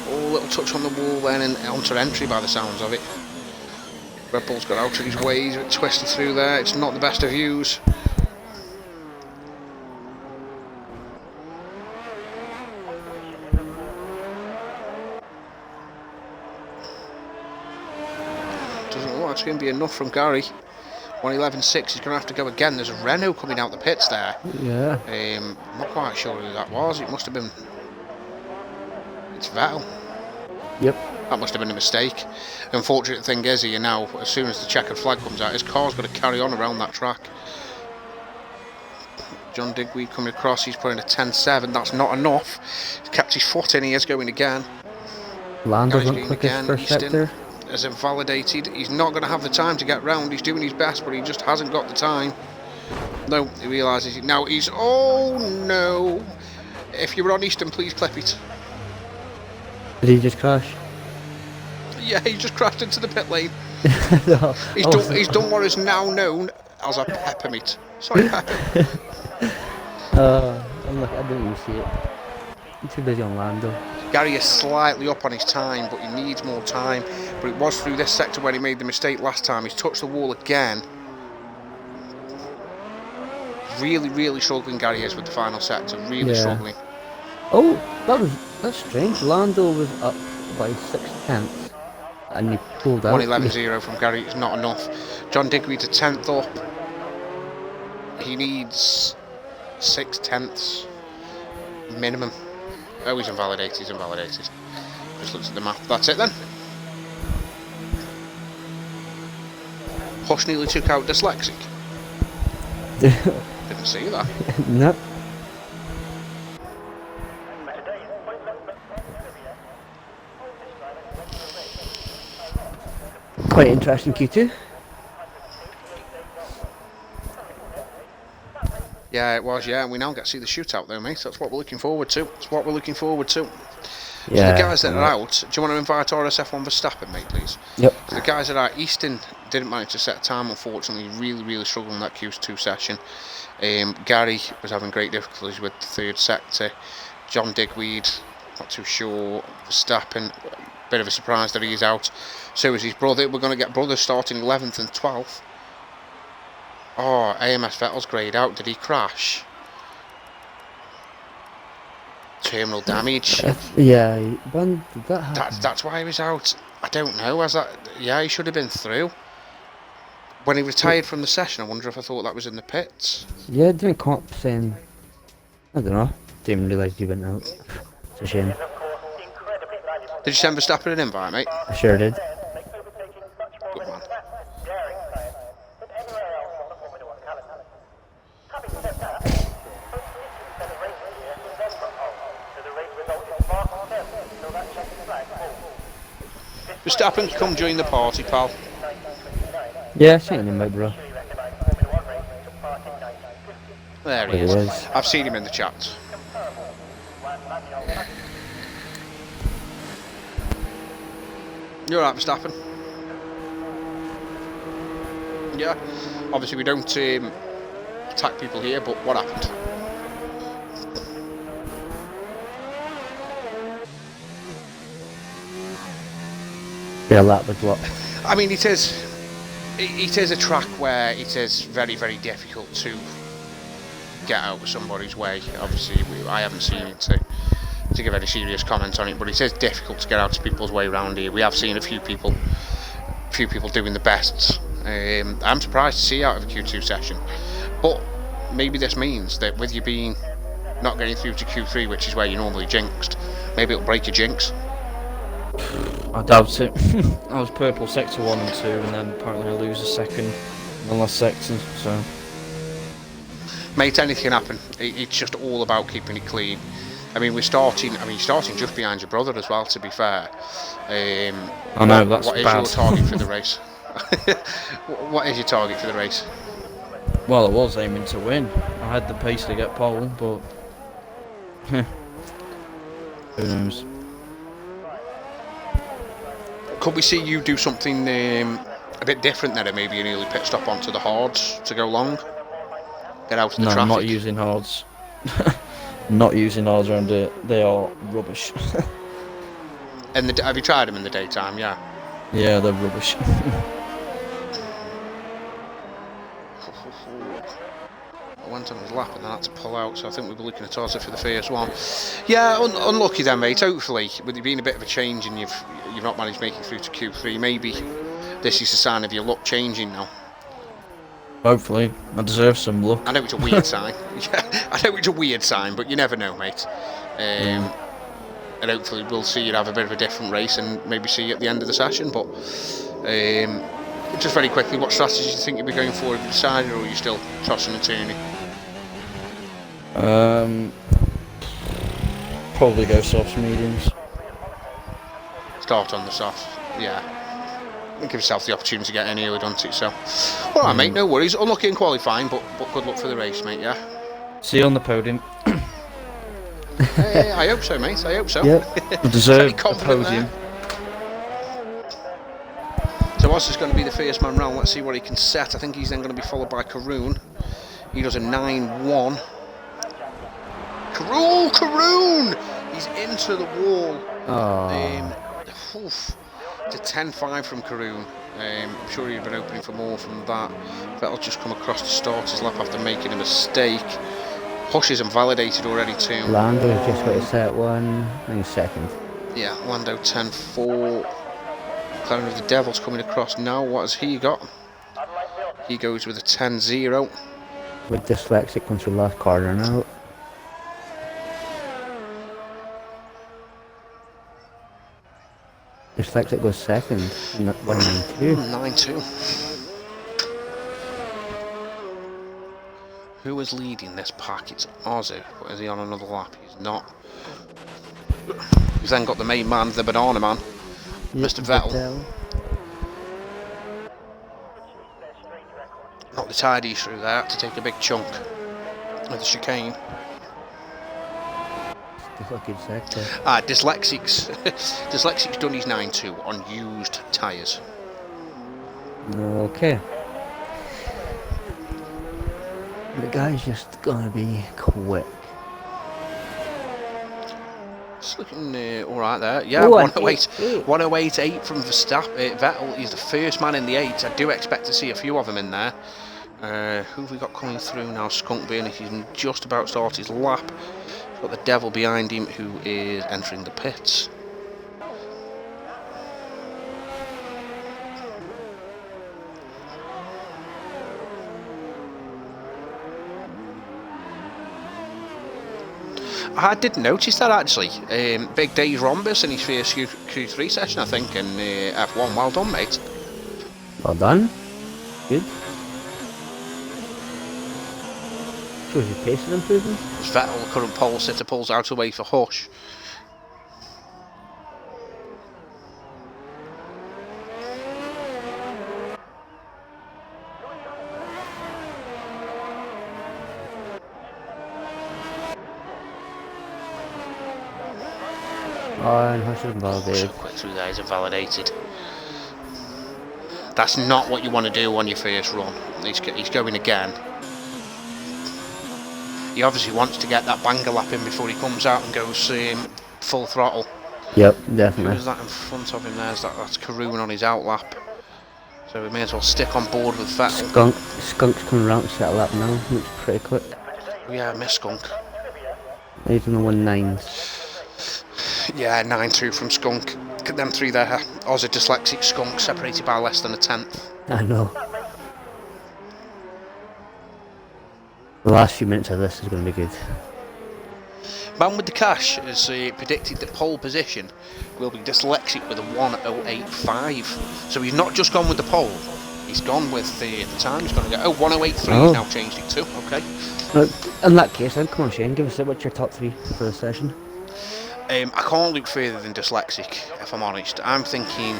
Oh, little touch on the wall then and onto entry by the sounds of it. Red Bull's got out of his way, he's a bit twisted through there. It's not the best of views. Doesn't look like it's going to be enough from Gary. 111.6, he's going to have to go again. There's a Renault coming out the pits there. Yeah. I'm not quite sure who that was. It must have been... It's Vettel. Yep. That must have been a mistake. The unfortunate thing is here now, as soon as the checkered flag comes out, his car's got to carry on around that track. John Digweed coming across, he's putting a 10.7. That's not enough. He's kept his foot in, he is going again. Lando's not quickest first sector. As invalidated, he's not going to have the time to get round. He's doing his best, but he just hasn't got the time. No, he realises it now. He's... Oh no! If you were on Easton, please clip it. Did he just crash? Yeah, he just crashed into the pit lane. No, He's done what is now known as a peppermint. Sorry, pepper. I'm like, I didn't even see it. I'm too busy on Lando. Gary is slightly up on his time, but he needs more time. But it was through this sector where he made the mistake last time. He's touched the wall again. Really, really struggling Gary is with the final sector. Really struggling. Oh, that's strange. Lando was up by 6/10, and he pulled out. 111.0 from Gary is not enough. John Digweed's a 10th up. He needs 6/10 minimum. Oh, he's invalidated. Just looked at the map. That's it then. Push nearly took out Dyslexic. Didn't see that. No. Quite interesting Q2. Yeah, it was, yeah, and we now get to see the shootout though, mate. That's what we're looking forward to. That's what we're looking forward to. So Yeah. the guys that are out, do you want to invite RSF1 Verstappen, mate, please? Yep. So the guys that are out, Easton didn't manage to set time, unfortunately. Really struggled in that Q2 session. Gary was having great difficulties with the third sector. John Digweed, not too sure. Verstappen, bit of a surprise that he's out. So is his brother. We're going to get brothers starting 11th and 12th. Oh, AMS Vettel's greyed out. Did he crash? Terminal damage. Yeah, when did that happen? That's why he was out. I don't know. Yeah, he should have been through. When he retired from the session, I wonder if I thought that was in the pits. Yeah, it didn't come up saying. I don't know. Didn't realise he went out. It's a shame. Did you send Verstappen an invite, mate? I sure did. Good man. Verstappen, come join the party, pal. Yeah, I sent him out, bro. There he There he is. is. I've seen him in the chat. You're right, Verstappen. Yeah. Obviously, we don't attack people here, but what happened? Yeah, that was what. I mean, it is a track where it is very difficult to get out of somebody's way. Obviously, I haven't seen it to give any serious comment on it, but it is difficult to get out of people's way around here. We have seen a few people doing the best. I'm surprised to see out of a Q2 session, but maybe this means that with you being not getting through to Q3, which is where you're normally jinxed, maybe it'll break your jinx. I doubt it. I was purple sector 1 and 2, and then apparently I lose a second in the last sector, so... Mate, anything can happen. It's just all about keeping it clean. I mean, you're starting just behind your brother as well, to be fair. I know, that's what is bad. your target for the race? What is your target for the race? Well, I was aiming to win. I had the pace to get pole, but... who knows? Could we see you do something a bit different then, maybe an early pit stop onto the hards to go long? Get out of the No, traffic? I'm not using hards. Not using hards around it. They are rubbish. And have you tried them in the daytime? Yeah. Yeah, they're rubbish. I went on his lap and then had to pull out, so I think we'll be looking at Ozzy for the first one. Yeah, unlucky then, mate. Hopefully, with it being a bit of a change and you've not managed to make it through to Q3, maybe this is a sign of your luck changing now. Hopefully. I deserve some luck. I know it's a weird sign. Yeah, I know it's a weird sign, but you never know, mate. And hopefully we'll see you have a bit of a different race and maybe see you at the end of the session. But just very quickly, what strategy do you think you'll be going for? Have you decided, or are you still tossing and turning? Probably go softs, mediums. Start on the soft, yeah. And give yourself the opportunity to get in early, don't it? So, all right, mate. No worries. Unlucky in qualifying, but good luck for the race, mate. Yeah. See you on the podium. I hope so, mate. I hope so. Yep. I deserve a confident podium. So Oz is going to be the first man round. Let's see what he can set. I think he's then going to be followed by Karoon. He does a 9-1. Karoon! He's into the wall. To 10-5 from Karoon. I'm sure he'd been opening for more from that. Vettel's just come across the starter's lap after making a mistake. Hush isn't validated already too. Lando's just got to set one. And he's second. Yeah, Lando 10-4. Clan of the Devil's coming across now. What has he got? He goes with a 10-0. With Dyslexic comes through last corner now. Dyslexic goes second. 192. 9-2. Who is leading this pack? It's Ozzy. But is he on another lap? He's not. We've then got the main man, the banana man, Mr. Vettel. Not the tidy through there to take a big chunk of the chicane. Dyslexics. Dyslexics done his 9.2 on used tyres. Okay. The guy's just gonna be quick. It's looking alright there. Yeah, 108.8 from Verstappen. Vettel, he's the first man in the 8. I do expect to see a few of them in there. Who have we got coming through now? Skunk Burnett, he's just about to start his lap. Got the devil behind him who is entering the pits. I did notice that actually. Big Day's Rhombus in his first Q3 session, I think, in F1. Well done, mate. Well done. Good. Shows your pace is improving. Vettel, current pole sitter, pulls out away for Hush. And Hush is invalidated. So quick through there, he's invalidated. That's not what you want to do on your first run. He's going again. He obviously wants to get that banger lap in before he comes out and goes full throttle. Yep, definitely. Who's that in front of him there? That's Karoon on his out lap. So we may as well stick on board with Vettel. Skunk's coming around to set a lap now. Looks pretty quick. Oh yeah, I miss Skunk. He's on the 1.9. Yeah, 9.2 from Skunk. Look at them three there. Oz a dyslexic Skunk separated by less than a tenth. I know. The last few minutes of this is going to be good. Man with the Cash has predicted that pole position will be dyslexic with a 1:08.5. So he's not just gone with the pole, he's gone with the time. He's going to go, 1:08.3, he's now changed it to. Okay. Look, in that case, then, come on Shane, give us what's your top 3 for the session. I can't look further than dyslexic, if I'm honest. I'm thinking,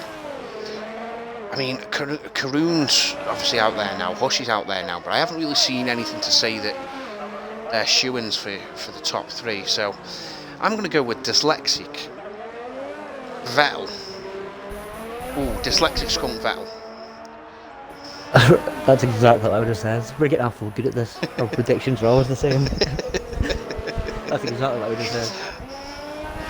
I mean, Karoon's obviously out there now, Hush is out there now, but I haven't really seen anything to say that they're shoo-ins for the top 3. So I'm going to go with dyslexic, Vettel. Ooh, dyslexic Skunk Vettel. That's exactly what I would have said. We're getting awful good at this. Our predictions are always the same. That's exactly what I would have said.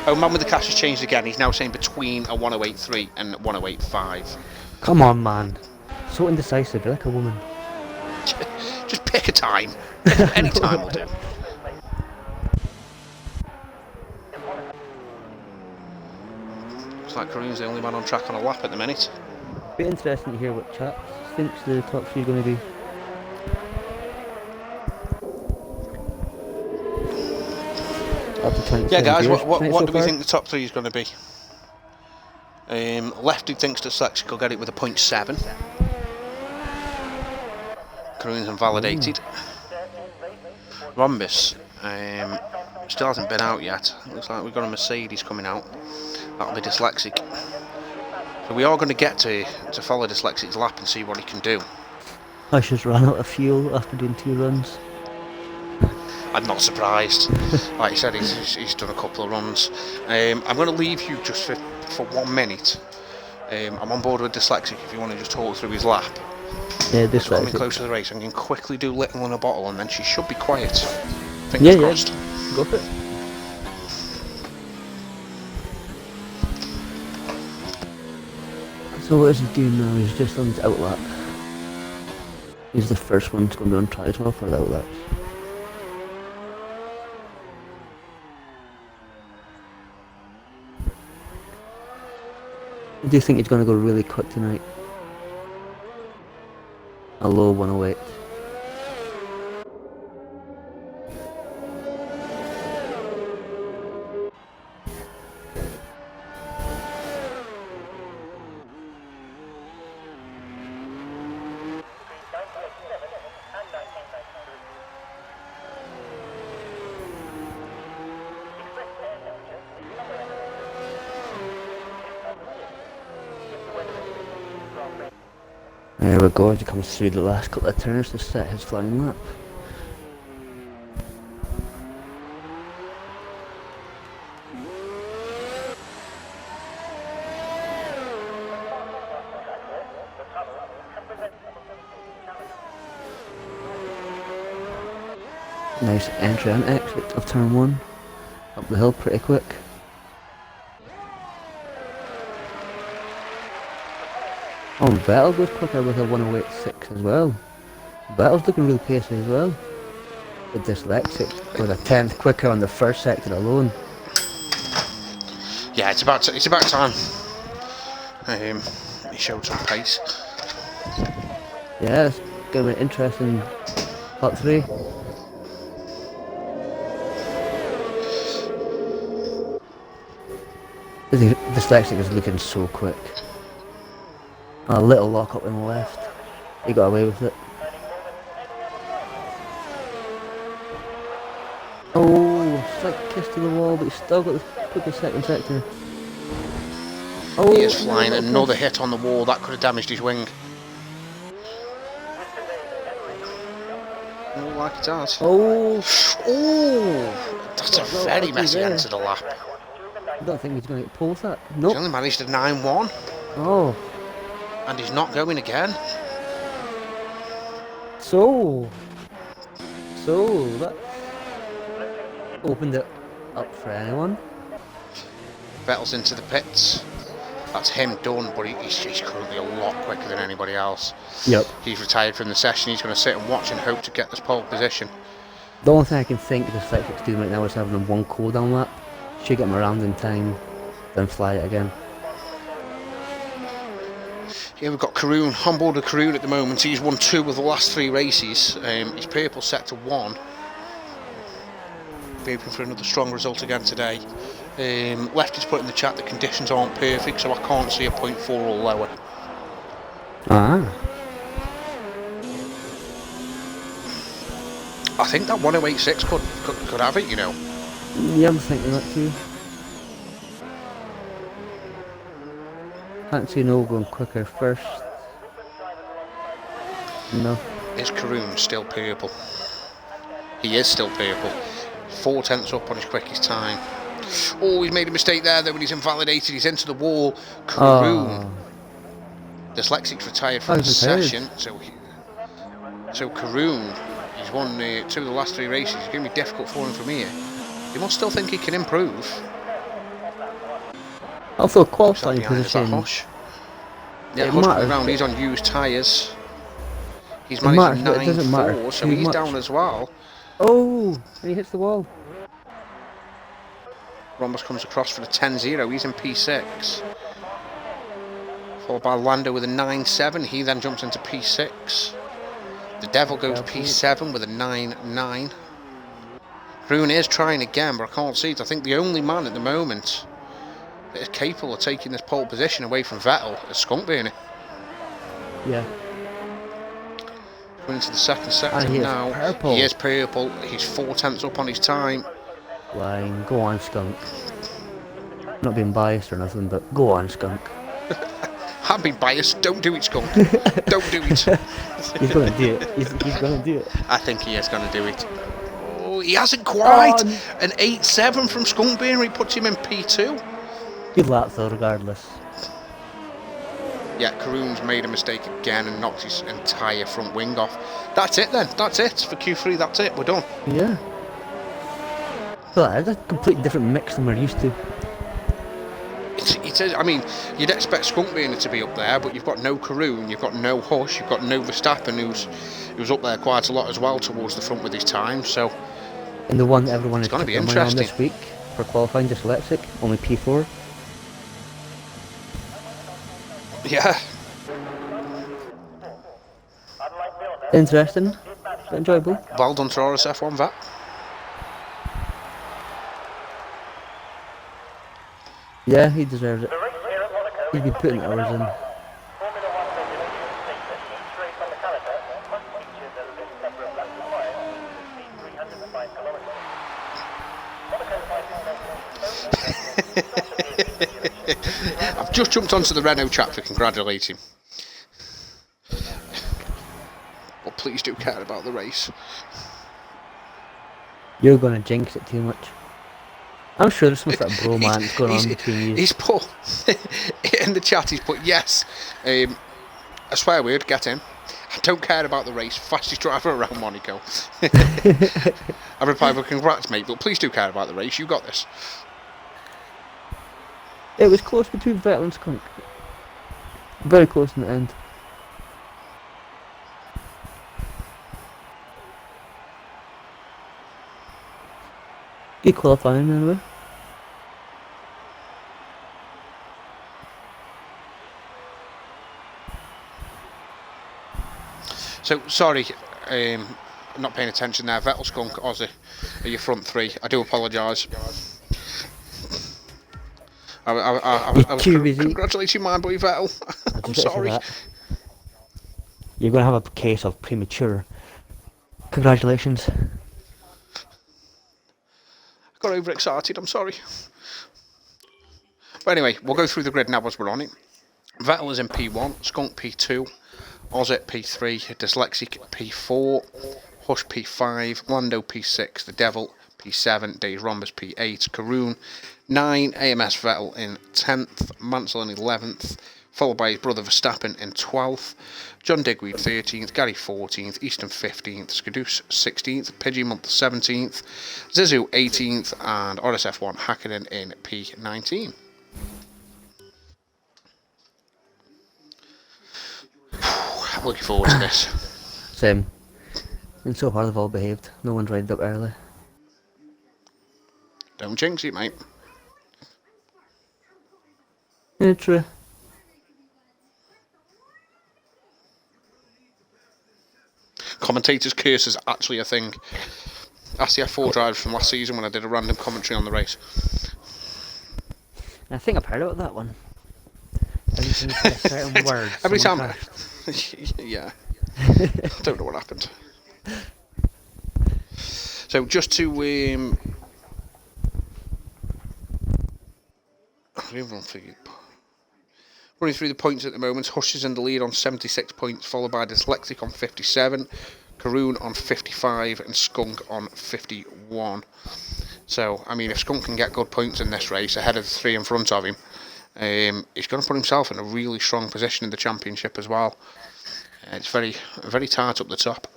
Oh, Man with the Cash has changed again. He's now saying between a 1:08.3 and 1:08.5. Come on, man. So indecisive. You're like a woman. Just pick a time. Any time will do. Looks like Karoon's the only man on track on a lap at the minute. Be interesting to hear what chat thinks the top 3 are going to be. Yeah, guys, what do we think the top 3 is going to be? Lefty thinks dyslexic will get it with a 0.7. Karoon's invalidated. Rhombus still hasn't been out yet. Looks like we've got a Mercedes coming out. That'll be dyslexic. So we are going to get to follow dyslexic's lap and see what he can do. I just ran out of fuel after doing 2 runs. I'm not surprised. Like I said, he's done a couple of runs. I'm going to leave you just for 1 minute. I'm on board with dyslexic if you want to just talk through his lap. Yeah, Just coming dyslexic. close to the race. I can quickly do little in a bottle and then she should be quiet. Fingers crossed. Yeah. Go for it. So what is he doing now? He's just on his outlap. He's the first one to go on try as well for the outlaps. Do you think he's going to go really quick tonight? A low 108. There we go, as he comes through the last couple of turns to set his flying lap. Nice entry and exit of turn 1. Up the hill pretty quick. Oh, Vettel goes quicker with a 108.6 as well. Vettel's looking really pacey as well. The dyslexic with a 10th quicker on the first sector alone. Yeah, it's about time. He showed some pace. Yeah, it's going to be interesting part 3. The dyslexic is looking so quick. A little lock up in the left. He got away with it. Oh, slight kiss to the wall, but he's still got the quickest second sector. Oh, He is flying another hit on the wall. That could have damaged his wing. Oh, like it does. Oh, That's a very messy end to the lap. I don't think he's going to get pulled that. He's Nope. only managed a 9-1, Oh, and he's not going again. so that opened it up for anyone. Vettel's into the pits. That's him done, but he's currently a lot quicker than anybody else. Yep. He's retired from the session. He's going to sit and watch and hope to get this pole position. The only thing I can think the Dyslexics doing right now is having one cooldown lap. Should get him around in time, then fly it again. Here we've got Karoon, on board with Karoon at the moment. He's won 2 of the last 3 races. He's purple sector 1. Be hoping for another strong result again today. Lefty's put in the chat that conditions aren't perfect, so I can't see a 0.4 or lower. Ah. I think that 1086 could have it, you know. Yeah, I'm thinking that too. Can't see no going quicker first. No. Is Karoon still purple? He is still purple. 4 tenths up on his quickest time. Oh, he's made a mistake there though when he's invalidated. He's into the wall. Karoon. Dyslexic's retired from the session. So Karoon, he's won 2 of the last 3 races. It's going to be difficult for him from here. He must still think he can improve. Also, qualifying Behind us, that position. Hush. Yeah, It Hush coming matters, round. but- He's on used tyres. He's It managed matters, but it doesn't matter 9-4, so too he's much. down as well. Oh, and he hits the wall. Rhombus comes across for the 10-0. He's in P6. Followed by Lando with a 9-7. He then jumps into P6. The Devil goes P7 with a 9-9. Karoon is trying again, but I can't see it. I think the only man at the moment that is capable of taking this pole position away from Vettel is Skunkburner. Yeah. Going into the second sector And he is now. purple. He is purple. He's 4 tenths up on his time. Line. Go on, Skunk. Not being biased or nothing, but go on, Skunk. I'm being biased. Don't do it, Skunk. Don't do it. He's gonna do it. He's gonna do it. I think he is going to do it. Oh, he hasn't quite. Oh, An 8-7 from Skunkburner. He puts him in P2. Good lap though, regardless. Yeah, Karoon's made a mistake again and knocked his entire front wing off. That's it then. That's it for Q3. That's it. We're done. Yeah. Well, that's a completely different mix than we're used to. It is. I mean, you'd expect Skunkburner to be up there, but you've got no Karoon, you've got no Hush, you've got no Verstappen, who's up there quite a lot as well towards the front with his time. So And the one everyone is gonna be putting money on interesting. this week for qualifying dyslexic, only P4. yeah, Interesting. Enjoyable. well done to RSF1 Vat. Yeah, he deserves it. He's been putting hours in. I've just jumped onto the Renault chat to congratulate him. please do care about the race. You're gonna jinx it too much. I'm sure there's some sort of bromance going on between you. He's put in the chat. He's put yes. A swear word. Get in. I don't care about the race. Fastest driver around Monaco. I replied with congrats, mate, but please do care about the race. You got this. It was close between Vettel and Skunk. Very close in the end. Good qualifying anyway. So, sorry, I'm not paying attention there. Vettel, Skunk, Aussie are your front three. I do apologise. I was congratulating my boy Vettel. I'm sorry. You're going to have a case of premature congratulations. I got overexcited, I'm sorry. But anyway, we'll go through the grid now as we're on it. Vettel is in P1, Skunk P2, Ozit P3, Dyslexic P4, Hush P5, Lando P6, The Devil P7, Days Rombus P8, Karoon 9, AMS Vettel in 10th, Mansell in 11th, followed by his brother Verstappen in 12th, John Digweed 13th, Gary 14th, Easton 15th, Skadoosh 16th, Pidgey Month 17th, Zizou 18th, and RSF1 Hakkinen in P19. Looking forward to this. Same. And so far they've all behaved. No one's ridened up early. Don't jinx it, mate. Yeah, true. Commentators' curse is actually a thing. That's the F4 drivers from last season when I did a random commentary on the race. I think I've heard about that one. Certain words. Every time. Crashed. Yeah. I don't know what happened. So just to running through the points at the moment, Hush is in the lead on 76 points, followed by Dyslexic on 57, Karoon on 55, and Skunk on 51. So, I mean, if Skunk can get good points in this race ahead of the three in front of him, he's going to put himself in a really strong position in the championship as well. It's very, very tight up the top.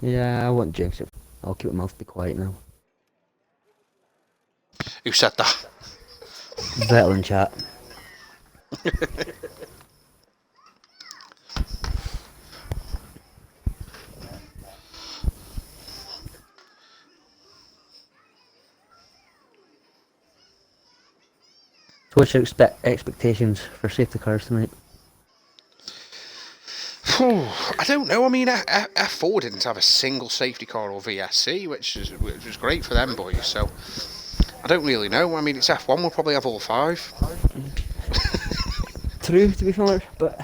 Yeah, I won't jinx it. I'll keep my mouth be quiet now. Who said that? Vettel in chat. So what's your expectations for safety cars tonight? I don't know. I mean, F4 didn't have a single safety car or VSC, which was great for them boys. So I don't really know. I mean, it's F1. We'll probably have all 5. True, to be fair, but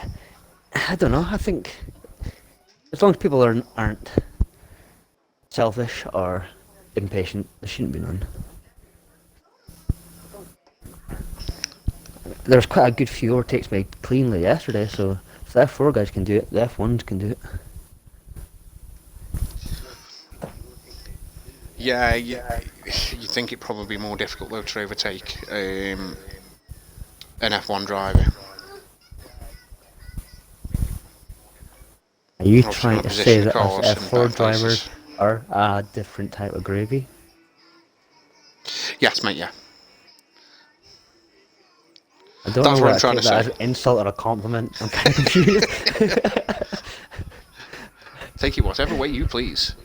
I don't know. I think as long as people aren't selfish or impatient, there shouldn't be none. There's quite a good few overtakes made cleanly yesterday, so if the F4 guys can do it, the F1s can do it. Yeah. You'd think it'd probably be more difficult though to overtake an F1 driver. Are you Obviously trying not to position say the that cars us in F4 bad drivers places. are a different type of gravy? Yes, mate. Yeah. I don't That's know what I'm whether trying to to take that say. as an insult or a compliment. I'm kind of confused. Take it whatever way you please.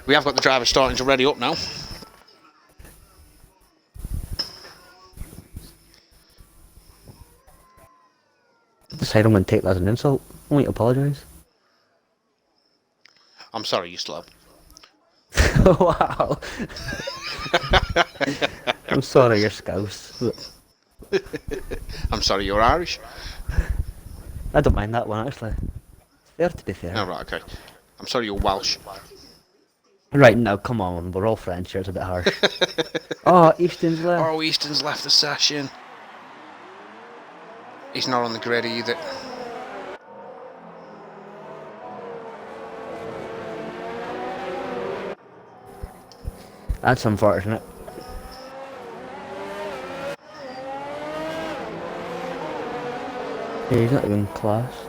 We have got the drivers starting to ready up now. Decide I'm going to take that as an insult. I won't apologise. I'm sorry, you're slow. Wow. I'm sorry, you're scouse. But I'm sorry, you're Irish. I don't mind that one actually. It's fair to be fair. Oh, right, okay. I'm sorry, you're Welsh. Right now, come on, we're all French here, it's a bit harsh. Oh, Easton's left. Oh, Easton's left the session. He's not on the grid either. That's unfortunate. Yeah, he's not even classed.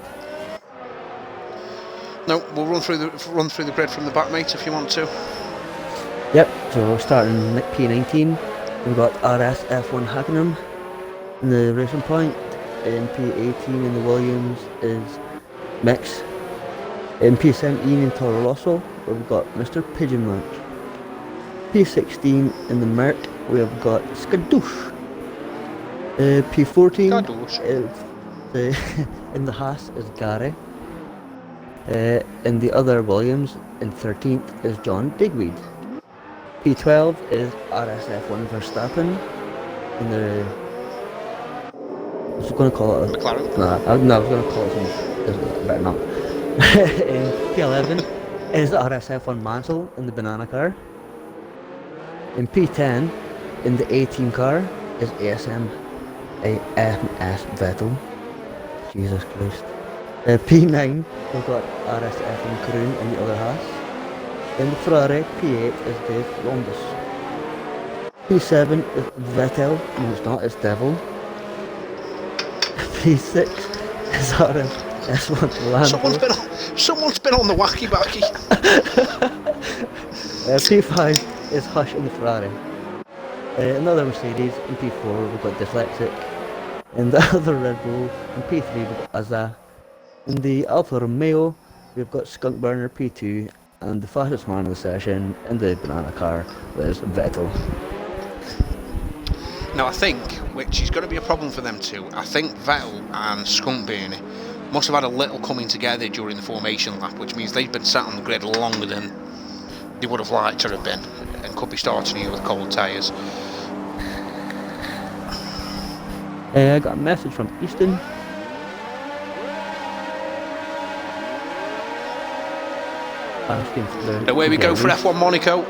No, we'll run through the grid from the back, mate, if you want to. Yep, so starting P19, we've got RSF1 Hackenham in the racing point. In P18 in the Williams is Mix. In P17 in Toro Rosso, we've got Mr. Pigeon Lunch. P16 in the Merc, we've got Skadoosh. P14 Skadoosh. is in the Haas is Gary. In the other Williams, in 13th is John Digweed. P12 is RSF1 Verstappen. In the... I was going to call it a... McLaren? No, I was going to call it something. Better not. In P11 is RSF1 Mansell in the banana car. In P10, in the 18 car, is ASM AMS Vettel. Jesus Christ. P9, we've got RSF1 Kroon in the other half. In the Ferrari, P8 is Dave Lombus. P7 is Vettel, no it's not, it's Devil. P6 is RSF1 Lando. Someone's been on the wacky backy. P5 is Hush in the Ferrari. Another Mercedes in P4 we've got Dyslexic. In the other Red Bull in P3 we've got Azza. In the Alfa Romeo we've got Skunk Burner P2, and the fastest man of the session in the banana car was Vettel. Now I think, which is going to be a problem for them too, I think Vettel and Skunkburner must have had a little coming together during the formation lap, which means they've been sat on the grid longer than they would have liked to have been, and could be starting here with cold tyres. I got a message from Easton. Asking for the Away we go for F1 Monaco.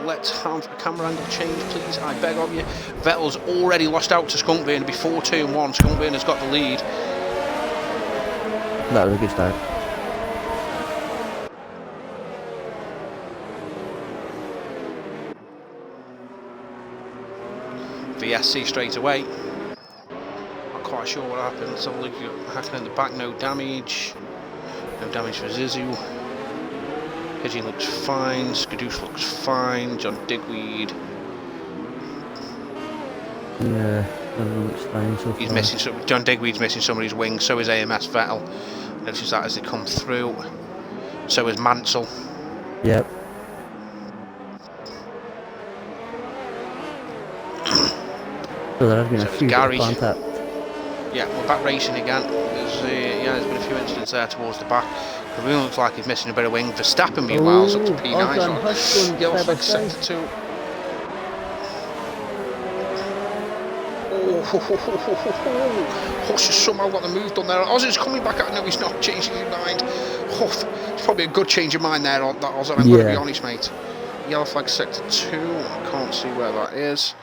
Let's have a camera angle change, please. I beg of you. Vettel's already lost out to Skunkburner before turn 1. Skunkburner's got the lead. That was a good start. VSC straight away. Not quite sure what happened. Let's have a look at Hackney in the back. No damage. No damage for Zizou. Pigeon looks fine. Skadoosh looks fine. John Digweed. Yeah, everyone looks fine so He's far. missing. John Digweed's missing some of his wings. So is AMS Vettel. Notice that as they come through. So is Mansell. Yep. So there has been a few Gary. contact. Yeah, we're back racing again. There's been a few incidents there towards the back. Karoon looks like he's missing a bit of wing. Verstappen, meanwhile, is up to P9. Osman Hush going Yellow side by flag side. sector 2. Oh, Hush has somehow got the move done there. Oz is coming back out. No, he's not changing his mind. Oh, it's probably a good change of mind there on that, Oz. I'm going to be honest, mate. Yellow flag sector 2. I can't see where that is.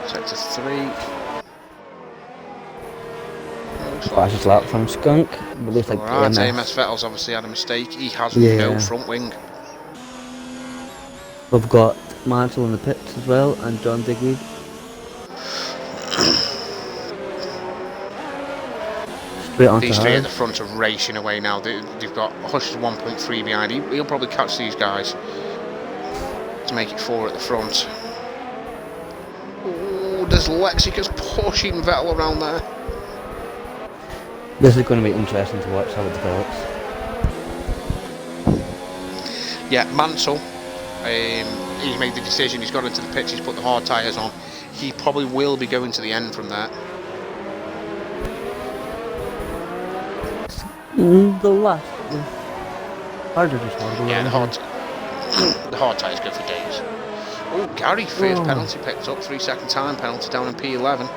Sector 3. Fastest lap from Skunk. But looks like Alright, AMS. AMS Vettel's obviously had a mistake. He has Yeah. no front wing. We've got Mansell in the pits as well, and John Digweed. Straight onto These three at hard. the front are racing away now. They've got Hush 1.3 behind. He'll probably catch these guys to make it 4 at the front. Oh, there's Lexicus pushing Vettel around there. This is going to be interesting to watch how it develops. Yeah, Mansell, he's made the decision. He's got into the pits. He's put the hard tyres on. He probably will be going to the end from there. The last. Harder just horrible. Yeah, the hard tyres go for days. Oh, Gary, first penalty picked up, 3 second time penalty down in P11.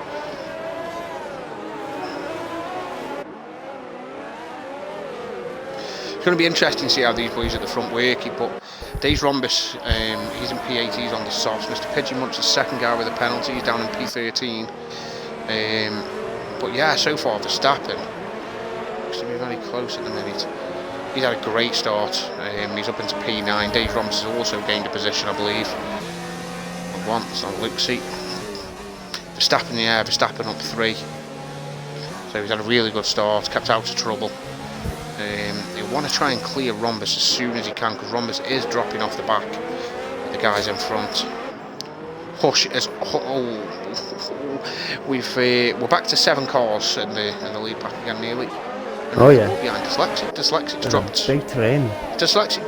It's going to be interesting to see how these boys at the front work it, but Days Rhombus, he's in P8, he's on the softs. Mr. Pidgeonmunt's the second guy with a penalty, he's down in P13. But yeah, so far Verstappen looks to be very close at the minute. He's had a great start, he's up into P9. Days Rhombus has also gained a position, I believe. Once on Luke's seat. Verstappen, yeah, Verstappen up 3. So he's had a really good start, kept out of trouble. He'll want to try and clear Rhombus as soon as he can, because Rhombus is dropping off the back. The guys in front. Hush is. We're back to 7 cars in the lead pack again, nearly. And Oh yeah. behind Dyslexic's dropped. Big terrain. Dyslexic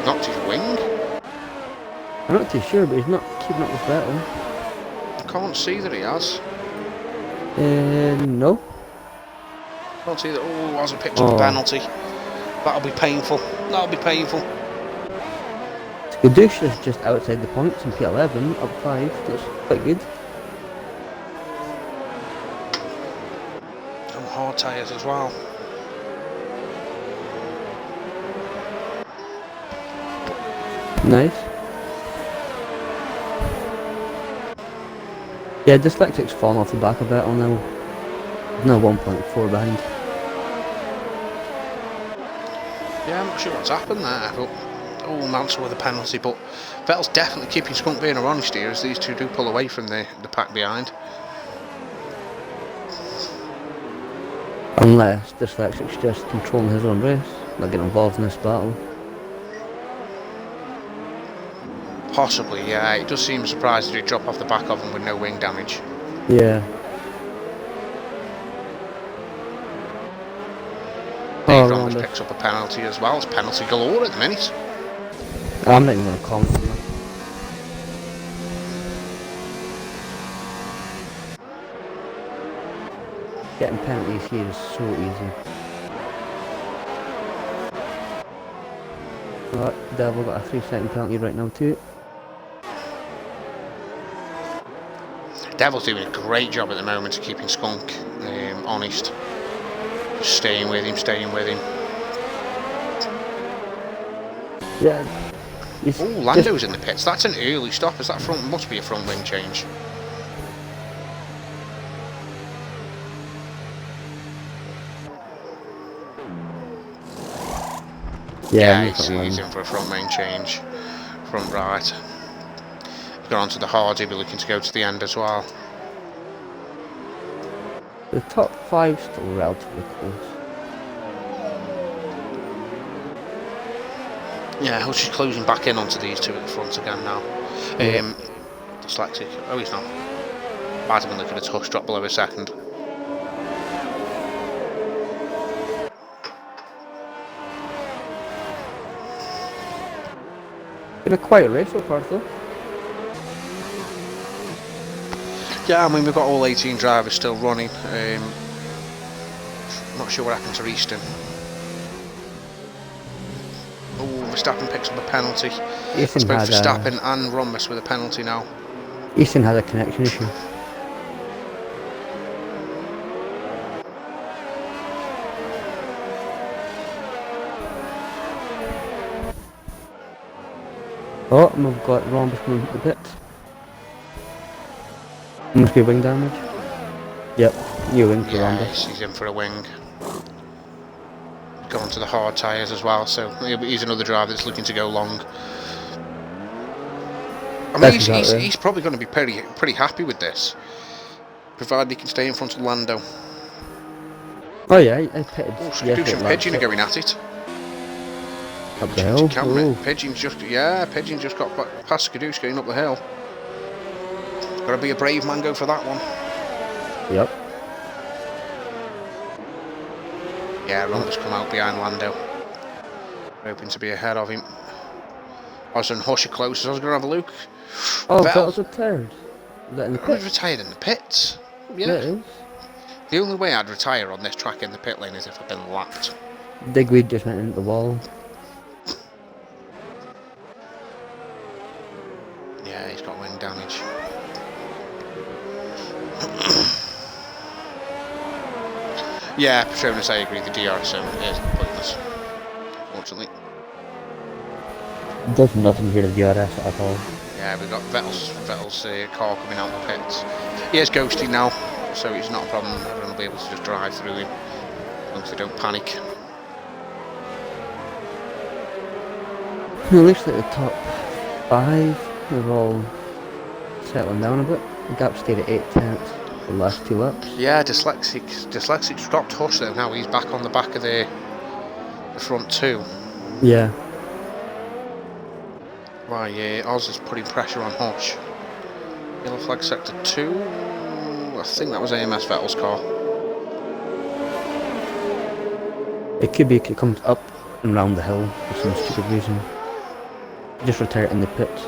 knocked his wing. I'm not too sure, but he's not keeping up with Vettel. I can't see that he has. No. Can't see that. Oh, has a picked up a penalty. That'll be painful. That'll be painful. Skadusha's just outside the points in P11, up 5. That's quite good. And hard tyres as well. Nice. Yeah, Dyslexic's fallen off the back of Vettel now. No 1.4 behind. Yeah, I'm not sure what's happened there, but Mansell with a penalty, but Vettel's definitely keeping Skunk being honest here as these two do pull away from the pack behind. Unless Dyslexic's just controlling his own race, not getting involved in this battle. Possibly, yeah. It does seem surprised that he'd drop off the back of him with no wing damage. Yeah. Dave Rhombus picks up a penalty as well. It's penalty galore at the minute. I'm not even going to comment on that. Getting penalties here is so easy. Right, Devil got a 3-second penalty right now too. Devil's doing a great job at the moment of keeping Skunk honest. Just staying with him. Yeah. Oh, Lando's in the pits. That's an early stop. Is that front? Must be a front wing change. Yeah, he's in for a front wing change. Front right. He's gone on to the hard. He'll be looking to go to the end as well. The top 5 still relatively close. Yeah, Hutch is closing back in onto these two at the front again now. Dyslexic. Oh, he's not. Might have been looking at Hush, drop below a second. Been a quiet race so far though. Yeah, I mean, we've got all 18 drivers still running. Not sure what happened to Easton. Oh, Verstappen picks up a penalty. It's both Verstappen and Rhombus with a penalty now. Easton had a connection issue. Oh, and we've got Rhombus coming to the pits. Must be wing damage. Yep, new wing for Rhombus. He's in for a wing. Going to the hard tyres as well, so he's another driver that's looking to go long. I mean, he's probably going to be pretty happy with this, provided he can stay in front of Lando. Oh yeah, I pitted. Oh, Skadoosh and Pigeon are going at it. Up the hill. Pigeon just got past Skadoosh going up the hill. Got to be a brave man, go for that one. Yep. Yeah, Rhombus come out behind Lando. Hoping to be ahead of him. I was on Hush close, I was going to have a look. Oh, Vettel's retired. Is that in the pit? He's retired in the pits. Yeah. It is. The only way I'd retire on this track in the pit lane is if I've been lapped. Digweed just went into the wall. Yeah, Yeah, he's got wing damage. Yeah, Patronus, I agree. The DRSM is pointless, unfortunately. Does nothing here to the DRS at all. Yeah, we've got Vettel's car coming out of the pits. He is ghosting now, so it's not a problem. Everyone will be able to just drive through him as long as they don't panic. It looks like the top 5 have all settling down a bit. The gap stayed at 8/10 for the last 2 laps. Yeah, Dyslexic's dropped Hush though. Now he's back on the back of the front 2. Yeah. Right, Oz is putting pressure on Hush. Yellow flag sector 2. I think that was AMS Vettel's car. It could be it comes up and round the hill for some stupid reason. Just retire it in the pits.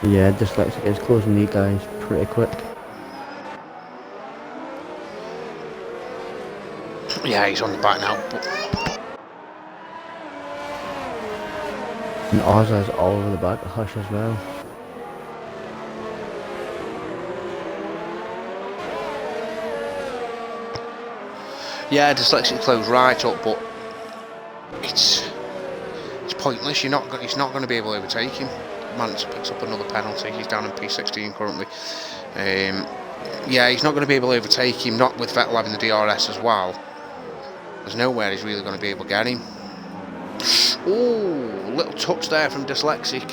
Yeah, Dyslexic is closing these guys pretty quick. Yeah, he's on the back now. But And Ozza's all over the back of Hush as well. yeah, Dyslexic closed right up, but it's pointless. He's not going to be able to overtake him. Mance picks up another penalty. He's down in P16 currently. Yeah, he's not going to be able to overtake him. Not with Vettel having the DRS as well. There's nowhere he's really going to be able to get him. Ooh, little touch there from Dyslexic.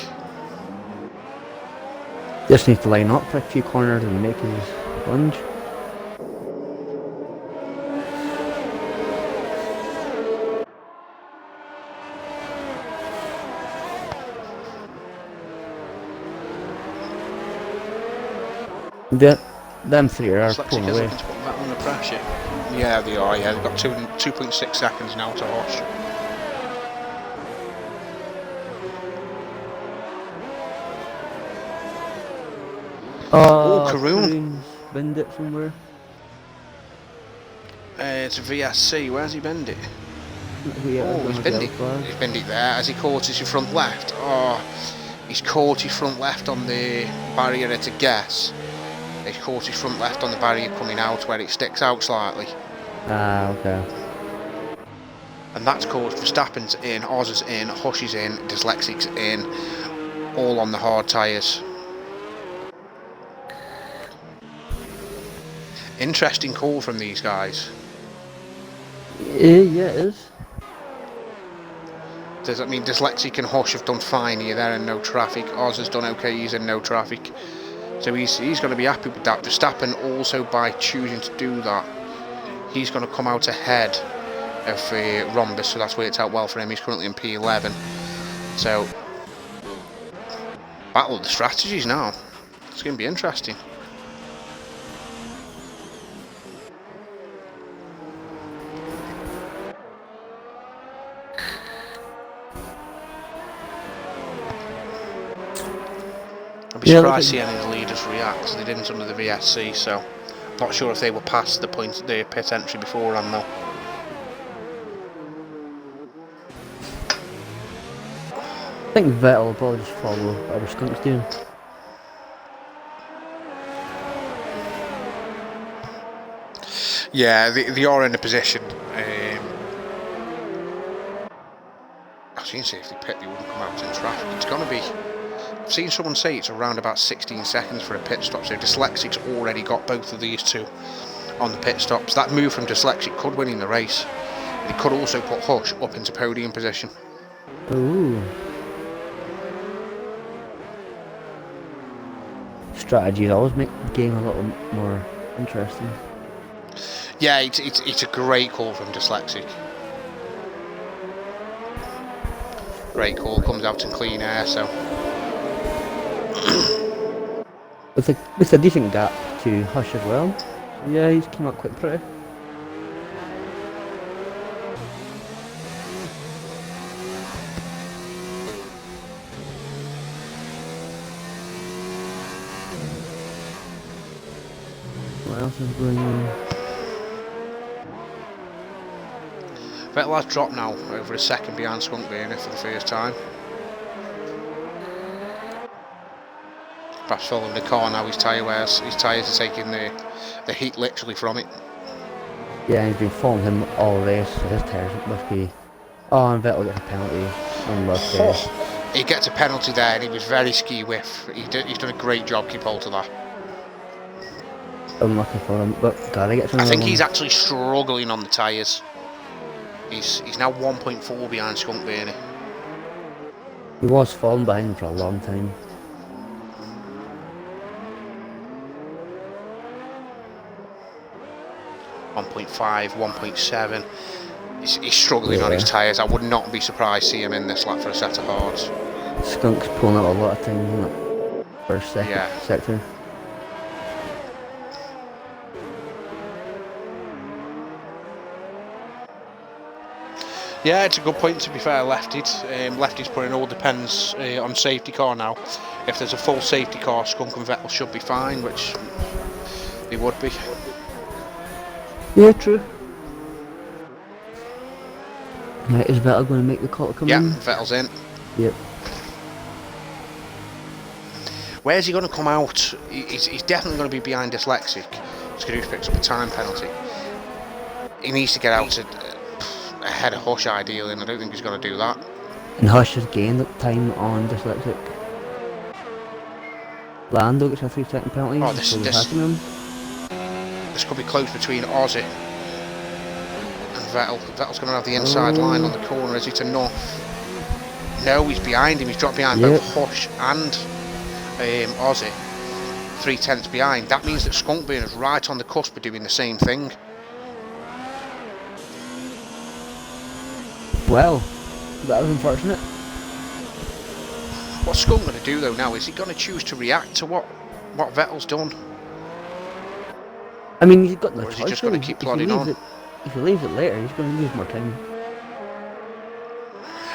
Just needs to line up for a few corners and make his lunge. Them 3 are Dyslexic pulling is away. looking to put Vettel under pressure. Yeah, they are. Yeah, they've got 2.6 seconds now to Hush. Oh, Karoon. Binned it somewhere. It's a VSC. Where's he bend it? Yeah, Oh, he's bend it. He's bend it there. Has he caught his front left? Oh, he's caught his front left on the barrier at a guess. He's caught his front left on the barrier coming out where it sticks out slightly. Ah, okay. And that's caused Verstappen's in, Oz is in, Hush is in, Dyslexic's in, all on the hard tyres. Interesting call from these guys. Yeah, it is. Does that mean Dyslexic and Hush have done fine here? They're in no traffic. Oz has done okay, he's in no traffic. So he's going to be happy with that. Verstappen also, by choosing to do that, he's going to come out ahead of Rhombus, so that's worked out well for him. He's currently in P11. So, battle of the strategies now. It's going to be interesting. I'd be surprised to see any of the leaders react. They didn't under the VSC, so not sure if they were past the pit entry beforehand though. I think Vettel will probably just follow whatever Skunk's doing. Yeah, they are in a position. I've seen safety pit, they wouldn't come out in traffic. It's going to be. I've seen someone say it's around about 16 seconds for a pit stop, so Dyslexic's already got both of these two on the pit stops. That move from Dyslexic could win in the race. And it could also put Hush up into podium position. Ooh. Strategies always make the game a little more interesting. Yeah, it's a great call from Dyslexic. Great call, comes out in clean air, so. With a decent gap to Hush as well. Yeah, he's came out quite pretty. What else is going on? Vettel has dropped now over a second behind Skunkburner for the first time. Perhaps following the car now, his tyres are taking the heat literally from it. Yeah, he's been following him all race, so his tyres must be... Oh, and Vettel gets a penalty. Unlucky. He gets a penalty there, and he was very ski-whiff. He's done a great job, keep hold of that. Unlucky for him, but God, he gets another I think one. he's actually struggling on the tyres. He's now 1.4 behind Skunkburner. He was falling behind him for a long time. .5, 1.7. He's struggling on his tyres. I would not be surprised to see him in this lap for a set of hards. Skunk's pulling out a lot of time in that first sector. Yeah, it's a good point to be fair, Lefty's putting all depends on safety car now. If there's a full safety car, Skunk and Vettel should be fine, which they would be. Yeah, true. Right, is Vettel going to make the call to come in? Yeah, Vettel's in. Yep. Where's he going to come out? He's definitely going to be behind Dyslexic. Skadoosh picks up a time penalty. He needs to get out ahead of Hush ideally, and I don't think he's going to do that. And Hush has gained time on Dyslexic. Lando gets a 3-second penalty. Oh, this could be close between Ozzy and Vettel. Vettel's going to have the inside line on the corner. Is he to North? No, he's behind him. He's dropped behind both Hush and Ozzy. 3/10 behind. That means that Skunkburner is right on the cusp of doing the same thing. Well, that was unfortunate. What's Skunk going to do though now? Is he going to choose to react to what Vettel's done? I mean, he's got no Or is choice. he just going to keep plodding on? If he leaves it later, he's going to lose more time.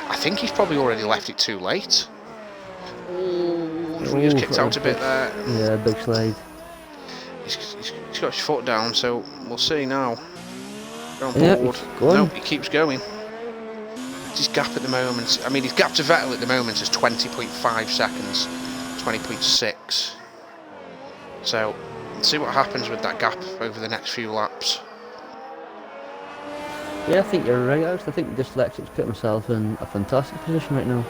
I think he's probably already left it too late. He just kicked out a bit there. Yeah, big slide. He's got his foot down, so we'll see now. On Yeah, board. No, he keeps going. His gap at the moment, I mean, his gap to Vettel at the moment is 20.5 seconds, 20.6. So, let's see what happens with that gap over the next few laps. Yeah, I think you're right, Alex. I think Dyslexic's put himself in a fantastic position right now.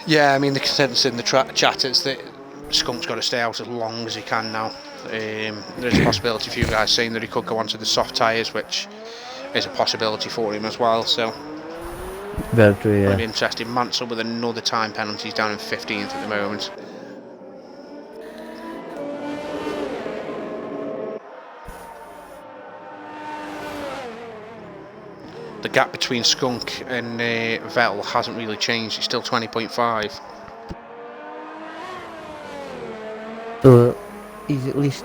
Yeah, I mean, the consensus in the chat is that Skunk's got to stay out as long as he can now. There's a possibility for you guys saying that he could go onto the soft tyres, which is a possibility for him as well. So, very true, yeah. It'll be interesting. Mansell with another time penalty, he's down in 15th at the moment. The gap between Skunk and Vettel hasn't really changed. It's still 20.5. So he's at least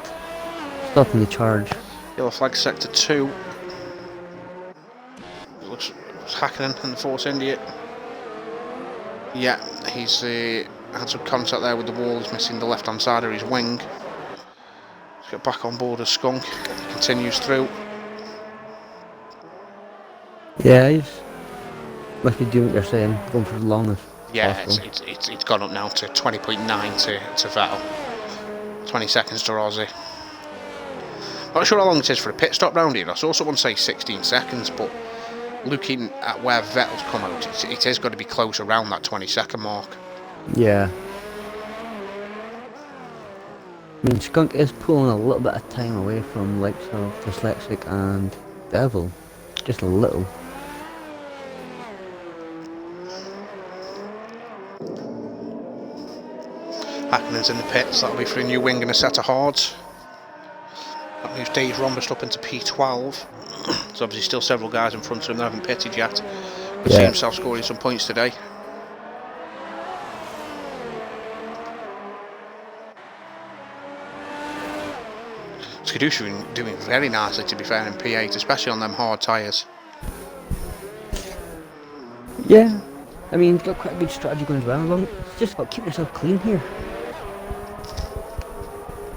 stopping the charge. Yellow flag sector 2. Looks Hakkinen and the Force India. Yeah, he's had some contact there with the wall. He's missing the left hand side of his wing. Let's get back on board as Skunk. He continues through. Yeah, he's must be doing what you're saying, going for the longest. Yeah, it's gone up now to 20.9 to Vettel. 20 seconds to Rossi. Not sure how long it is for a pit stop round here. I saw someone say 16 seconds, but looking at where Vettel's come out, it is going to be close around that 20-second mark. Yeah. I mean, Skunk is pulling a little bit of time away from likes of Dyslexic and Devil. Just a little. Hakkinen's in the pits. That'll be for a new wing and a set of hards. That moves Dave Rombust up into P12. So obviously still several guys in front of him that haven't pitted yet. Could see himself scoring some points today. Skadoosh doing very nicely, to be fair, in P8, especially on them hard tyres. Yeah. I mean, he's got quite a good strategy going as well. It's just about keeping yourself clean here.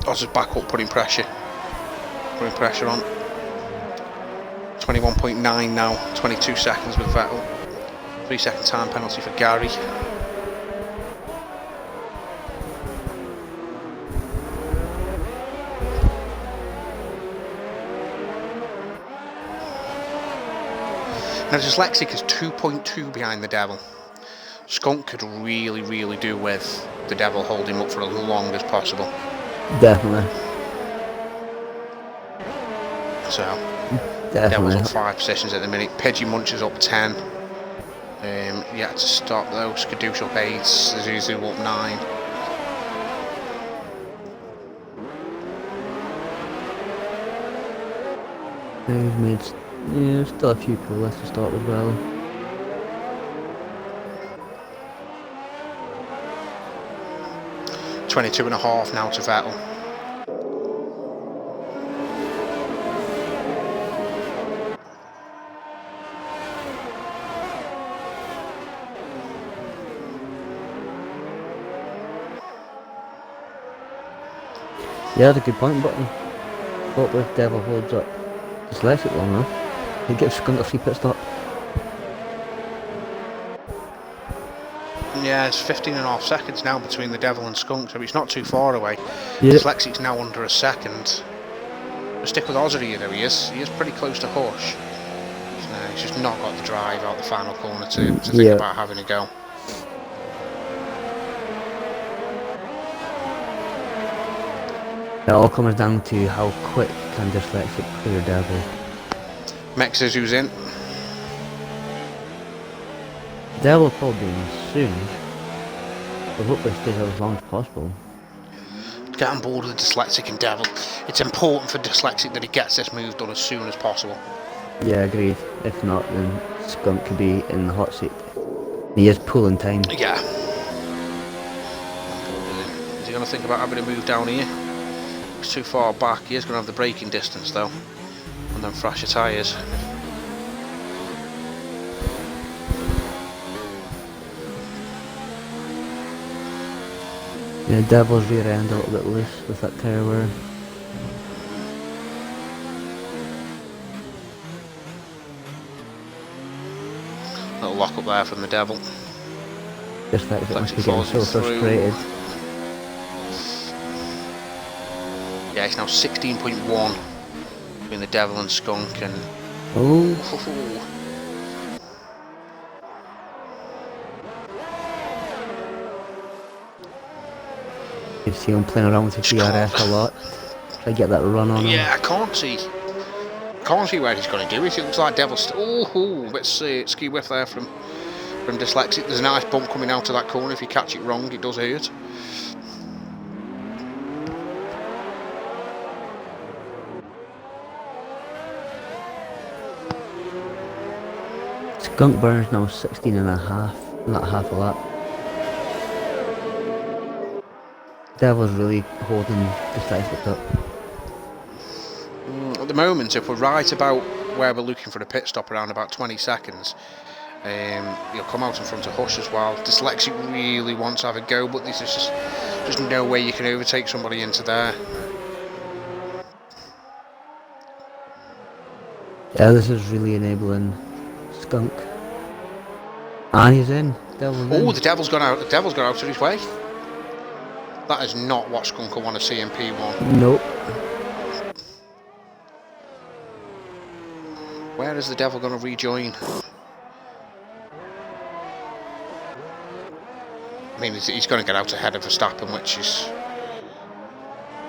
Oz is back up, putting pressure on. 21.9 now, 22 seconds with Vettel. 3-second time penalty for Gary. Now Dyslexic is 2.2 behind the Devil. Skunk could really do with the Devil holding him up for as long as possible. Definitely. So, Definitely. Devil's up 5 positions at the minute. Pidgey Munch is up 10. Yeah, to stop though. Skadoosh up 8. Zuzu up 9. They've made still a few people left to start as well. $22.5 now to Vettel. Yeah, that's a good point, Button. But if Devil holds up Dyslexic long enough, he gives Skunk a free pit stop. Yeah, it's 15.5 seconds now between the Devil and Skunk, so it's not too far away. Yep. Dyslexic's now under a second. We'll stick with Ozzy here though, he is pretty close to Hush. He's just not got the drive out the final corner to think about having a go. It all comes down to how quick can Dyslexic clear Devil. Mexes who's in. Devil will probably be in soon, but hopefully stays out as long as possible. Get on board with Dyslexic and Devil. It's important for Dyslexic that he gets this move done as soon as possible. Yeah, agreed. If not, then Skunk could be in the hot seat. He is pulling time. Yeah. Is he going to think about having a move down here? It's too far back. He is going to have the braking distance though, and then thrash your tyres. Yeah, Devil's rear end a little bit loose with that tyre wear. Little lock up there from the Devil. Dyslexic must be getting falls so through. frustrated. Yeah, it's now 16.1 between the Devil and Skunk, and Oh, you see him playing around with the DRS a lot. Try to get that run on him. yeah, I can't see where he's going to do it. It looks like Devil's a bit ski whiff there from Dyslexic. There's a nice bump coming out of that corner. If you catch it wrong, it does hurt. Skunk burns now 16 and a half, not half a lap. Devil's really holding Dyslexic up. At the moment, if we're right about where we're looking for the pit stop around about 20 seconds, he'll come out in front of Hush as well. Dyslexic really wants to have a go, but there's just no way you can overtake somebody into there. Yeah, this is really enabling Skunk. And he's in. Devil's in. Oh, the Devil's gone out. The Devil's gone out of his way. That is not what Skunk will want to see in P1. Nope. Where is the Devil going to rejoin? I mean, he's going to get out ahead of Verstappen, which is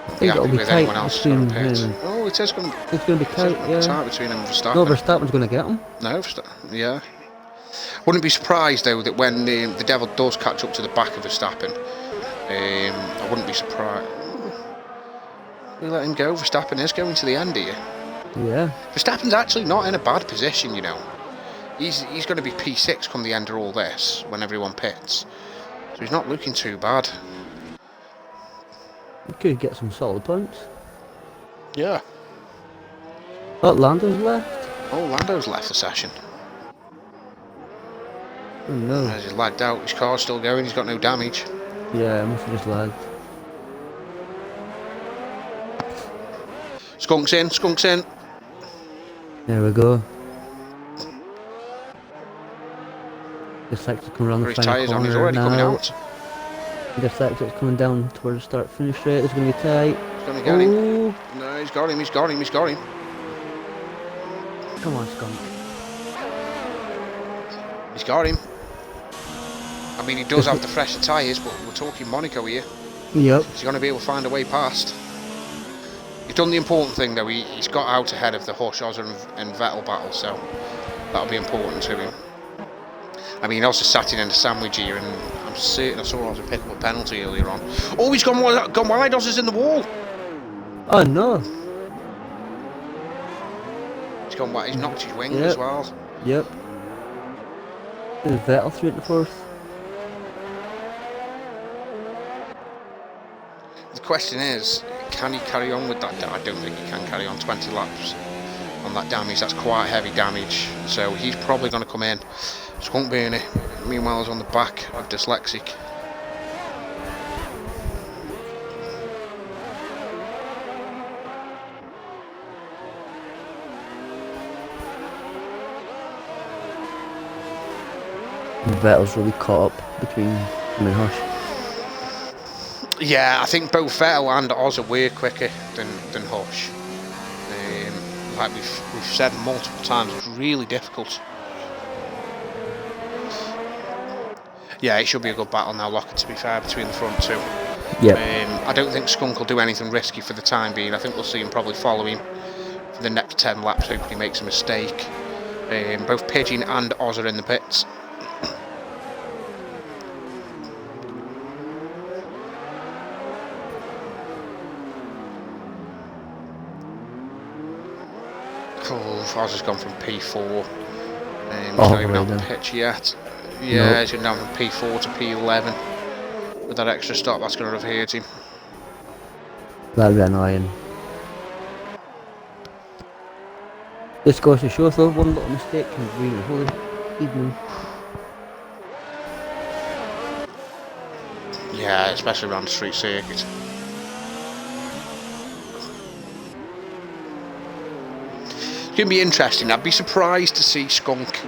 I think it'll be with tight anyone else going to between pit. him. Oh, it is going to It's going to be tight, yeah. tight between him and Verstappen. No, Verstappen's going to get him. No, yeah. Wouldn't be surprised though that when the Devil does catch up to the back of Verstappen, I wouldn't be surprised. We let him go. Verstappen is going to the end here. Yeah. Verstappen's actually not in a bad position, you know. He's going to be P6 come the end of all this when everyone pits, so he's not looking too bad. He could get some solid points. Yeah. Oh, Lando's left. Oh, Lando's left the session. Oh no. As he's lagged out, his car's still going. He's got no damage. Yeah, I must have just lagged. Skunk's in, Skunk's in. There we go. Dyslexic coming around the His final tyres on, corner he's already coming now. out. Dyslexic's coming down towards the start finish straight. It's going to be tight. He's going to get him. Ooh. No, he's got him, he's got him, he's got him. Come on, Skunk. He's got him. I mean, he does have the fresher tyres, but we're talking Monaco here. Yep. He's going to be able to find a way past. He's done the important thing though, he's got out ahead of the Hush, Ozza and Vettel battle, so that'll be important to him. I mean, he also sat in a sandwich here, and I'm certain I saw Ozza pick up a penalty earlier on. Oh, he's gone wide, Ozza's in the wall! Oh no. He's gone wide, he's knocked his wing Yep. as well. Yep. There's Vettel through at the fourth. The question is, can he carry on with that? I don't think he can carry on 20 laps on that damage. That's quite heavy damage. So he's probably going to come in. Skunk Bernie, meanwhile, is on the back of Dyslexic. Vettel's really caught up between him and Hush. Yeah, I think both Vettel and Ozza were quicker than Hush. Like we've said multiple times, it's really difficult. Yeah, it should be a good battle now, Locker, to be fair, between the front two. Yep. I don't think Skunk will do anything risky for the time being. I think we'll see him probably follow him for the next 10 laps, hopefully he makes a mistake. Both Pigeon and Oz are in the pits. Oz has gone from P4. He's not even on the pitch yet. Yeah, nope. He's gone down from P4 to P11. With that extra stop, that's going to have hurt him. That'd be annoying. This goes to show though, one little mistake can ruin the whole evening. Yeah, especially around the street circuit. It's going to be interesting. I'd be surprised to see Skunk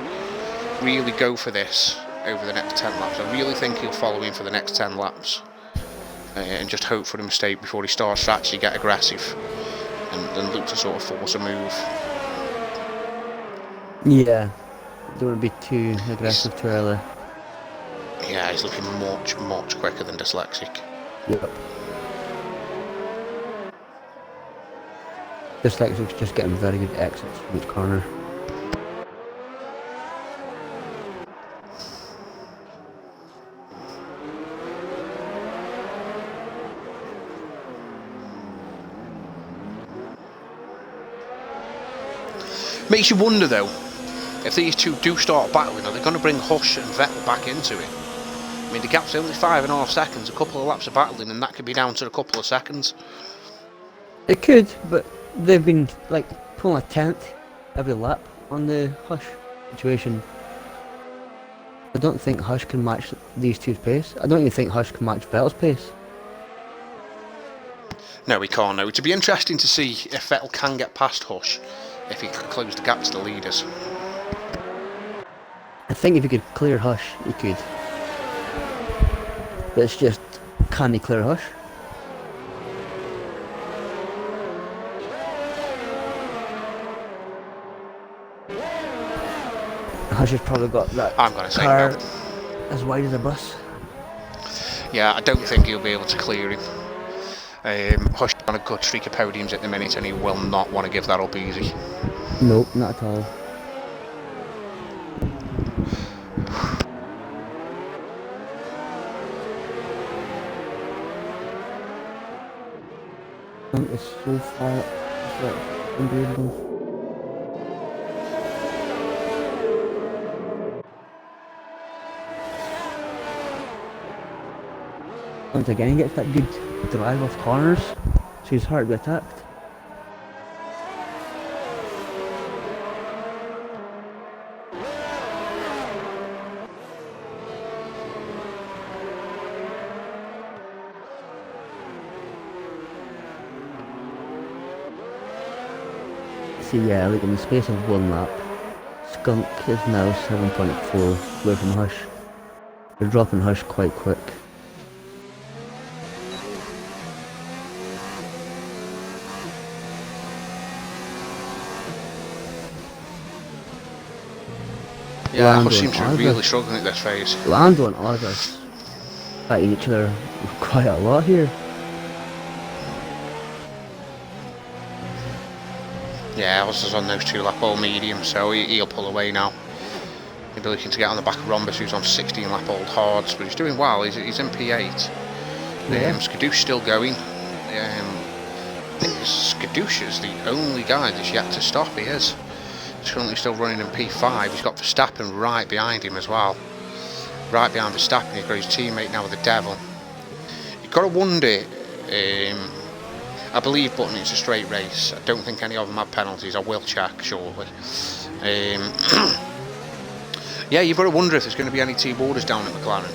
really go for this over the next 10 laps. I really think he'll follow him for the next 10 laps and just hope for a mistake before he starts to actually get aggressive and look to sort of force a move. Yeah, don't want to be too aggressive too early. Yeah, he's looking much, much quicker than Dyslexic. Yep. Dyslexic's just getting very good exits from each corner. Makes you wonder though, if these two do start battling, are they going to bring Hush and Vettel back into it? I mean, the gap's only 5.5 seconds, a couple of laps of battling, and that could be down to a couple of seconds. It could, but they've been like pulling a tenth every lap on the Hush situation. I don't think Hush can match these two's pace. I don't even think Hush can match Vettel's pace. No, he can't. No, it'd be interesting to see if Vettel can get past Hush, if he can close the gap to the leaders. I think if he could clear Hush, he could. But it's just, can he clear Hush? Hush has probably got that I'm going to say car no. as wide as a bus. Yeah, I don't think he'll be able to clear him. Hush on a good streak of podiums at the minute, and he will not want to give that up easy. Nope, not at all. It's so far, it's like unbelievable. Once again, he gets that good drive off corners, so he's hard to be attacked. see, yeah, like in the space of one lap, Skunk is now 7.4 away from Hush. They're dropping Hush quite quick. Yeah, Lando Hush seems to and be really Ozzy. struggling at this phase. Lando and Ozzy fighting each other quite a lot here. Yeah, Ozzy's on those 2 lap old mediums, so he'll pull away now. He'll be looking to get on the back of Rhombus, who's on 16 lap old hards, but he's doing well. He's in P8. Yeah. Skadoosh's still going. I think Skadoosh is the only guy that's yet to stop. He is. He's currently still running in P5. He's got Verstappen right behind him as well. Right behind Verstappen, he's got his teammate now with the Devil. You've got to wonder. I believe Button it's a straight race. I don't think any of them have penalties. I will check shortly. Yeah, you've got to wonder if there's going to be any team orders down at McLaren.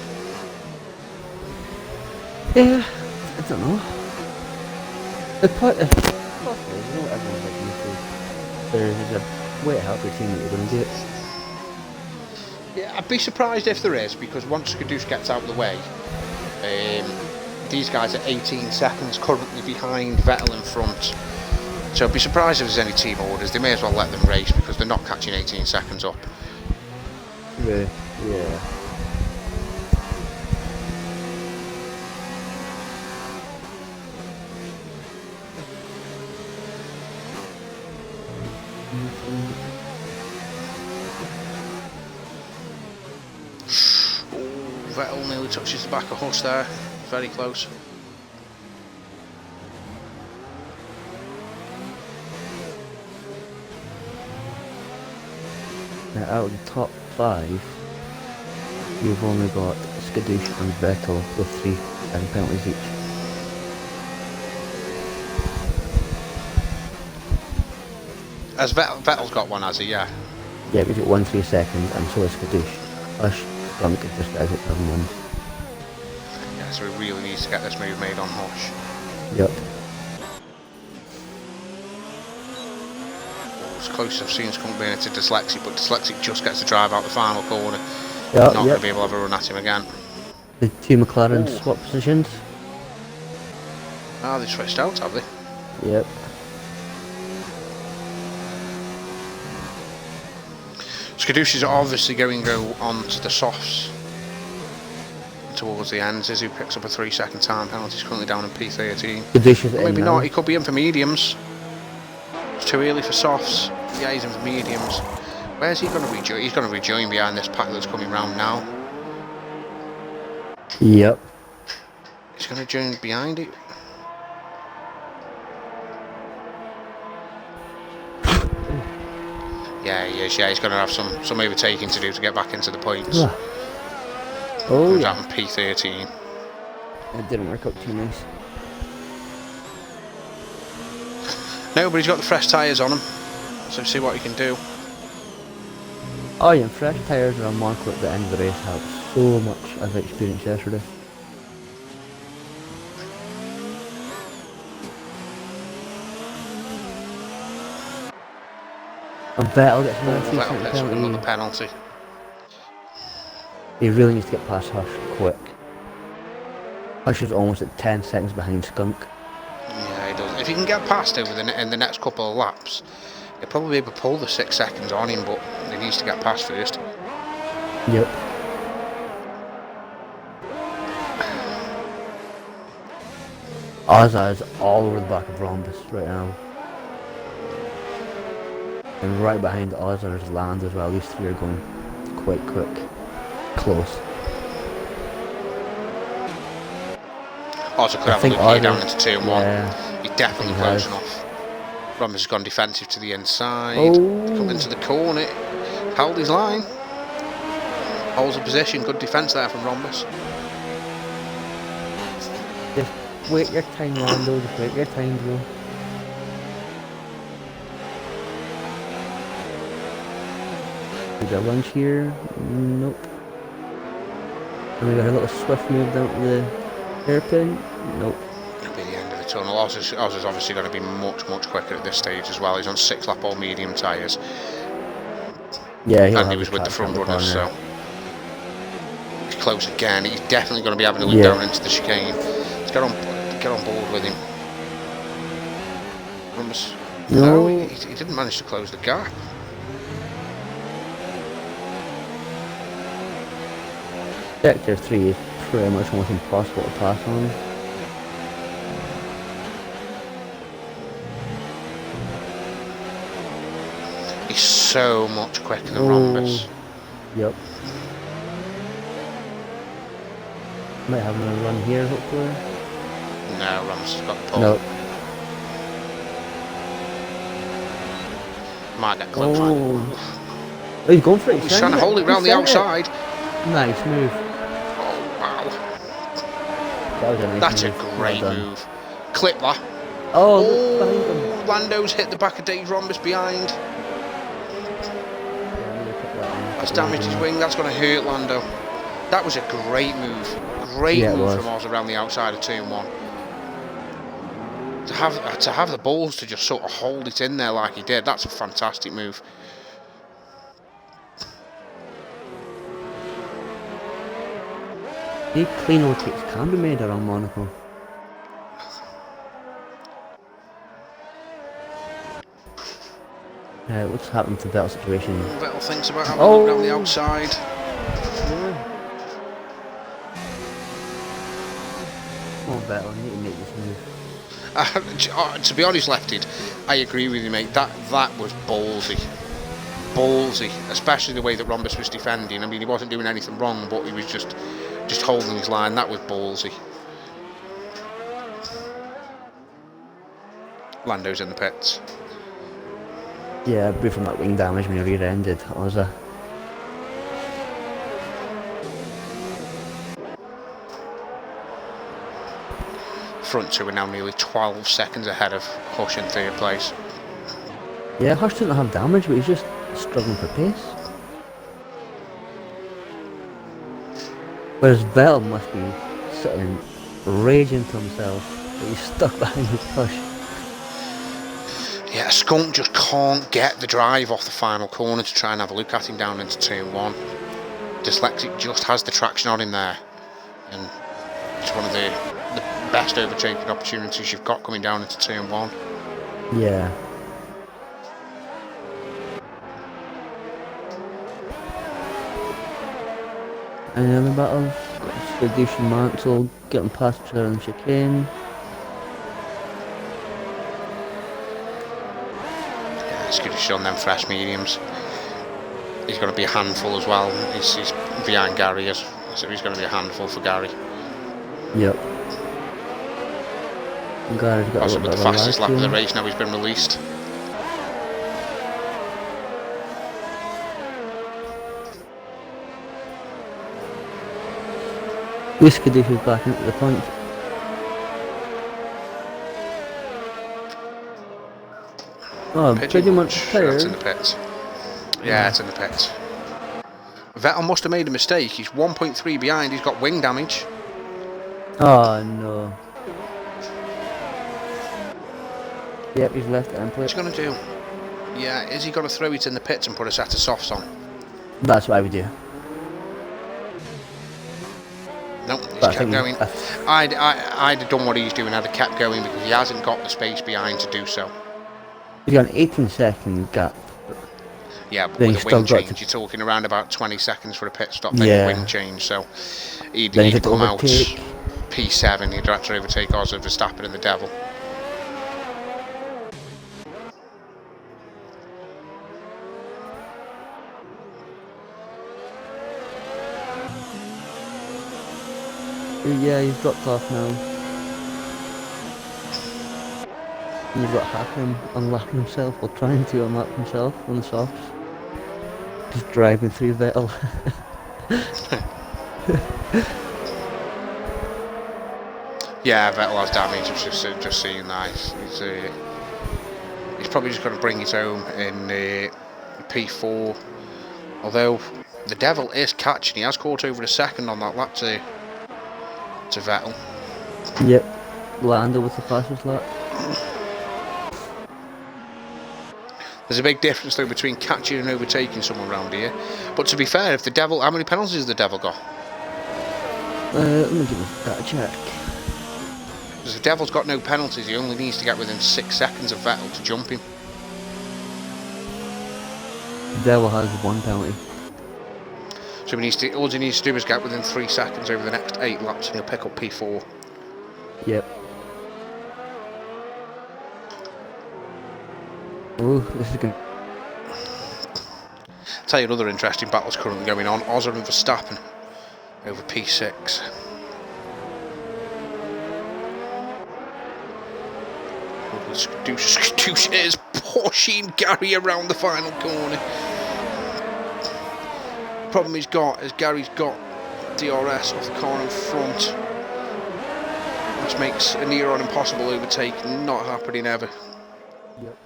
Yeah, I don't know. The point of possibly, you know, everyone's like YouTube. There's a way to help your team that you're going to do it. Yeah, I'd be surprised if there is, because once Skadoosh gets out of the way, these guys are 18 seconds currently behind Vettel in front. So I'd be surprised if there's any team orders. They may as well let them race because they're not catching 18 seconds up. Really? Yeah. Vettel nearly touches the back of Hush there. Very close. Now out of the top 5, you've only got Skadoosh and Vettel with 3 penalties each. As Vettel's got one, has he? Yeah. Yeah, we've got 1 3 seconds, and so is Skadoosh. Hush, Skunk is just out at 7-1. Yeah, so he really needs to get this move made on Hush. Yep. As close as I've seen Skunk being into Dyslexic, but Dyslexic just gets to drive out the final corner. Yep, Not going to be able to have a run at him again. The 2 McLaren swap positions. Ah, they switched out, have they? Yep. Skadoosh is obviously going to go on to the softs towards the end. Zizu picks up a 3-second time penalty. He's currently down in P13. Skadoosh is in Maybe now. not, he could be in for mediums. It's too early for softs. Yeah, he's in for mediums. Where's he going to rejoin? He's going to rejoin behind this pack that's coming round now. Yep. He's going to join behind it. Yeah, he is. Yeah, he's going to have some overtaking to do to get back into the points. Yeah. Oh, Comes yeah. out in P13. It didn't work out too nice. No, but he's got the fresh tyres on him, so see what he can do. Oh yeah, fresh tyres are on Monaco at the end of the race helps so much, as I experienced yesterday. And Vettel gets another Vettel 3-second picks up another penalty. penalty. He really needs to get past Hush quick. Hush is almost at 10 seconds behind Skunk. Yeah, he does. If he can get past over in the next couple of laps, he'll probably be able to pull the 6 seconds on him, but he needs to get past first. Yep. Ozzy is all over the back of Rhombus right now. And right behind Ozzy is Land as well. These 3 are going quite quick. Close. Also could I have a think look here Ozzy- down into turn 1. yeah, He's definitely he close has. enough. Rhombus has gone defensive to the inside. Oh. Come into the corner. Held his line. Holds the position. Good defence there from Rhombus. Just wait your time, Lando. Just wait your time, bro. We got lunch here? Nope. And we got a little swift move down to the hairpin? Nope. It'll be the end of the tunnel. Oz is obviously going to be much quicker at this stage as well. He's on 6-lap all medium tyres, Yeah, he'll and he have was the with the traction front at the runners, so corner. he's close again. He's definitely going to be having a look Yeah. down into the chicane. Let's get on board with him. No, he didn't manage to close the gap. Sector 3 is pretty much almost impossible to pass on. He's so much quicker than Rhombus. Yep. Might have another run here, hopefully. No, Rhombus has got the pole. Nope. Might get close. Oh, he's going for it. He's trying to hold it round the outside. Nice move. Oh, wow. That was a nice That's move. a great Well done. move. Clip that. Oh, look behind him. Lando's hit the back of Dave Rhombus behind. That's damaged his wing. That's going to hurt Lando. That was a great move. Great move from Oz around the outside of turn 1. To have the balls to just sort of hold it in there like he did, that's a fantastic move. Big clean overtakes can be made around Monaco. What's happened to that situation? Vettel thinks about having a look around the outside. Come on, Vettel, you need to make this move. To be honest, Lefted, I agree with you, mate. That was ballsy. Ballsy, especially the way that Rhombus was defending. I mean, he wasn't doing anything wrong, but he was just holding his line. That was ballsy. Lando's in the pits. Yeah, but from that wing damage when he rear-ended, that was a... Front two are now nearly 12 seconds ahead of Hush in 3rd place. Yeah, Hush didn't have damage, but he's just struggling for pace. Whereas Vettel must be sitting raging to himself that he's stuck behind his Hush. Yeah, Skunk just can't get the drive off the final corner to try and have a look at him down into turn 1. Dyslexic just has the traction on him there, and it's one of the best overtaking opportunities you've got coming down into turn 1. Yeah. And then the battle, Expedition Mantle, getting past each other in the chicane. Yeah, it's good to show on them fresh mediums. He's going to be a handful as well. He's behind Gary, so he's going to be a handful for Gary. Yep. Gary's got Also a with bit the of a fastest lap of the lag race now, he's been released. Whiskadoosh is back into the point. Oh, pretty much That's in tired. the pits. Yeah, it's in the pits. Vettel must have made a mistake. He's 1.3 behind. He's got wing damage. Oh no. Yep, he's left end What's plate. he going to do? Yeah, is he going to throw it in the pits and put a set of softs on? That's what I would do. Nope, he's But I kept think going. I'd have done what he's doing. I'd have kept going because he hasn't got the space behind to do so. He's got an 18-second gap. Yeah, but Then with he's a still wing got change, to- you're talking around about 20 seconds for a pit stop, then Yeah. a wing change. So he'd Then he'd come out overtake. P7. He'd have to overtake Oz, Verstappen, and the Devil. Yeah, he's dropped off now. And you've got Hackman unlapping himself, or trying to unlap himself on the softs. Just driving through Vettel. Yeah, Vettel has damage. I've just seen that. He's probably just going to bring it home in P4. Although the Devil is catching. He has caught over a second on that lap to Vettel. Yep. Lando with the fastest lap. There's a big difference though between catching and overtaking someone around here. But to be fair, if the devil, how many penalties has the devil got? Let me give that a check. Because if the devil's got no penalties, he only needs to get within 6 seconds of Vettel to jump him. Devil has 1 penalty. So all he needs to do is get within 3 seconds over the next 8 laps and he'll pick up P4. Yep. Oh, this is good. I'll tell you another interesting battle's currently going on. Ozza and Verstappen over P6. Skadoosh is pushing Gary around the final corner. Problem he's got is Gary's got DRS off the car in front, which makes a near on impossible overtake not happening ever. Yep.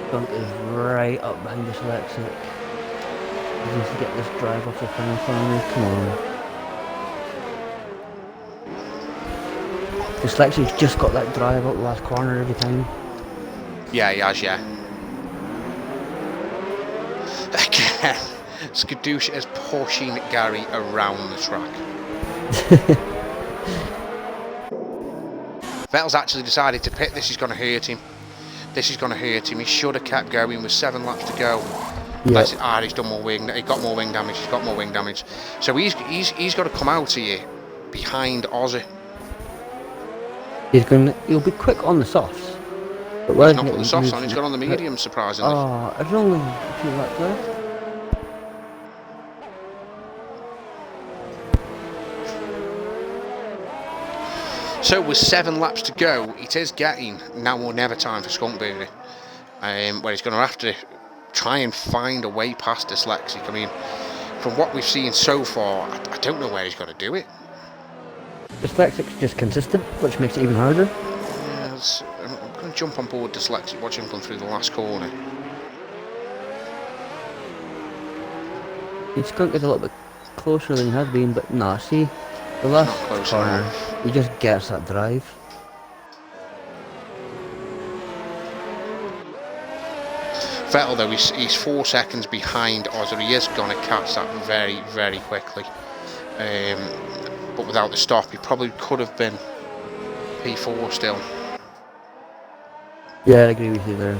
Skunk is right up behind Dyslexic. He needs to get this drive off the final corner. Come on. Dyslexic's just got that drive up the last corner every time. Yeah, he has, yeah. Again, Skadoosh is pushing Gary around the track. Vettel's actually decided to pit. This is going to hurt him. This is going to hurt him. He should have kept going with 7 laps to go. Yep. He's done more wing. He got more wing damage. He's got more wing damage. So he's got to come out here behind Ozzy. He'll be quick on the softs. But where's he's not put the softs on. He's got on the mediums, surprisingly. Oh, there's only a few laps left. So with 7 laps to go, it is getting now or never time for Skunkberry, where he's going to have to try and find a way past Dyslexic. I mean, from what we've seen so far, I don't know where he's going to do it. Dyslexic's just consistent, which makes it even harder. Yes, I'm going to jump on board Dyslexic, watch him come through the last corner. Skunk is a little bit closer than he has been, but nah, see, the last corner, he just gets that drive. Vettel though, he's 4 seconds behind Ozzy. He is going to catch that very, very quickly. But without the stop, he probably could have been P4 still. Yeah, I agree with you there.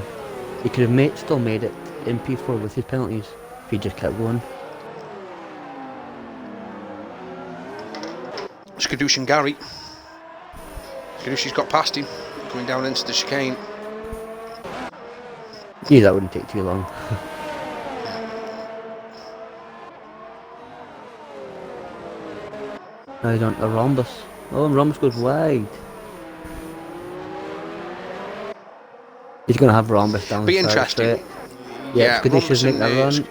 He could have still made it in P4 with his penalties if he just kept going. Skadoosh and Gary. Skadoosh's got past him, coming down into the chicane. Yeah, that wouldn't take too long. Now he's on a rhombus. Oh, and rhombus goes wide. He's going to have rhombus down the Be interesting. Yeah, Skadoosh is making a run.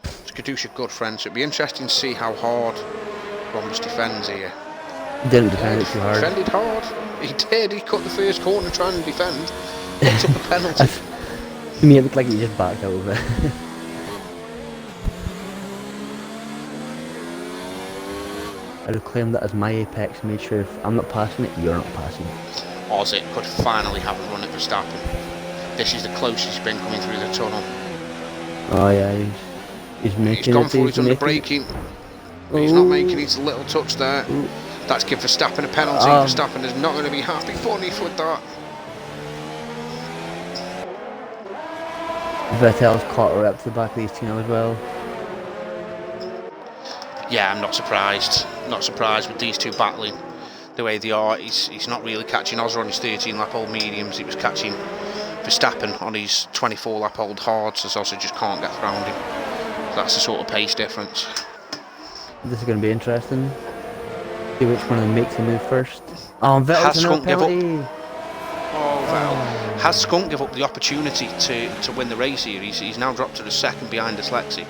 Skadoosh a good friend, so it'd be interesting to see how hard Rhombus defends here. He didn't defend it too hard. Defended hard. He did. He cut the first corner trying to defend. Picked up a penalty. To me, it looked like he just backed out of it. I would claim that as my apex. Made sure if I'm not passing it, you're not passing. Ozzy could finally have a run at Verstappen. This is the closest he's been coming through the tunnel. Oh yeah, he's making He's gone it. for it under braking. But he's not making it. A little touch there. That's give Verstappen a penalty. Verstappen is not going to be happy. Funny with that. Vettel's caught her up to the back of these two now as well. Yeah, I'm not surprised. Not surprised with these two battling the way they are. He's not really catching Ozzy on his 13-lap-old mediums. He was catching Verstappen on his 24-lap-old hards, so Ozzy just can't get around him. That's the sort of pace difference. This is going to be interesting. See which one of them makes the move first. Oh, Vettel's in a penalty. Has Skunk give up the opportunity to win the race here? He's now dropped to the second behind Dyslexic.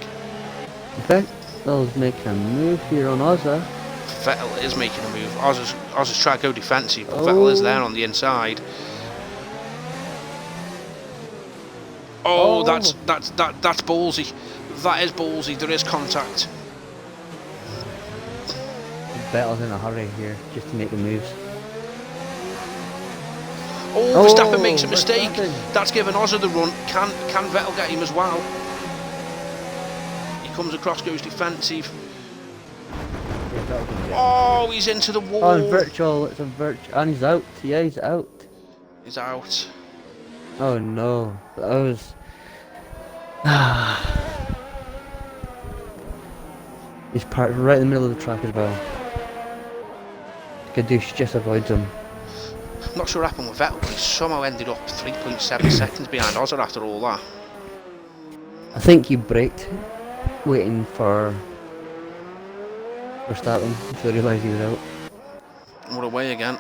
Vettel's making a move here on Ozzy. Vettel is making a move. Ozzy's trying to go defensive, but Vettel is there on the inside. That's ballsy. That is ballsy. There is contact. Vettel's in a hurry here, just to make the moves. Oh, Verstappen makes a Oh, mistake. Verstappen. That's given Ozza the run. Can Vettel get him as well? He comes across, goes defensive. Yeah, Vettel's gonna get him. Oh, he's into the wall. Oh, and virtual, it's a virtual, and he's out. Yeah, he's out. He's out. Oh no, that was. He's parked right in the middle of the track as well. Kadoosh just avoids him. I'm not sure what happened with Vettel, but he somehow ended up 3.7 seconds behind Ozza after all that. I think he braked, waiting for Verstappen until he realised he was out. We're away again.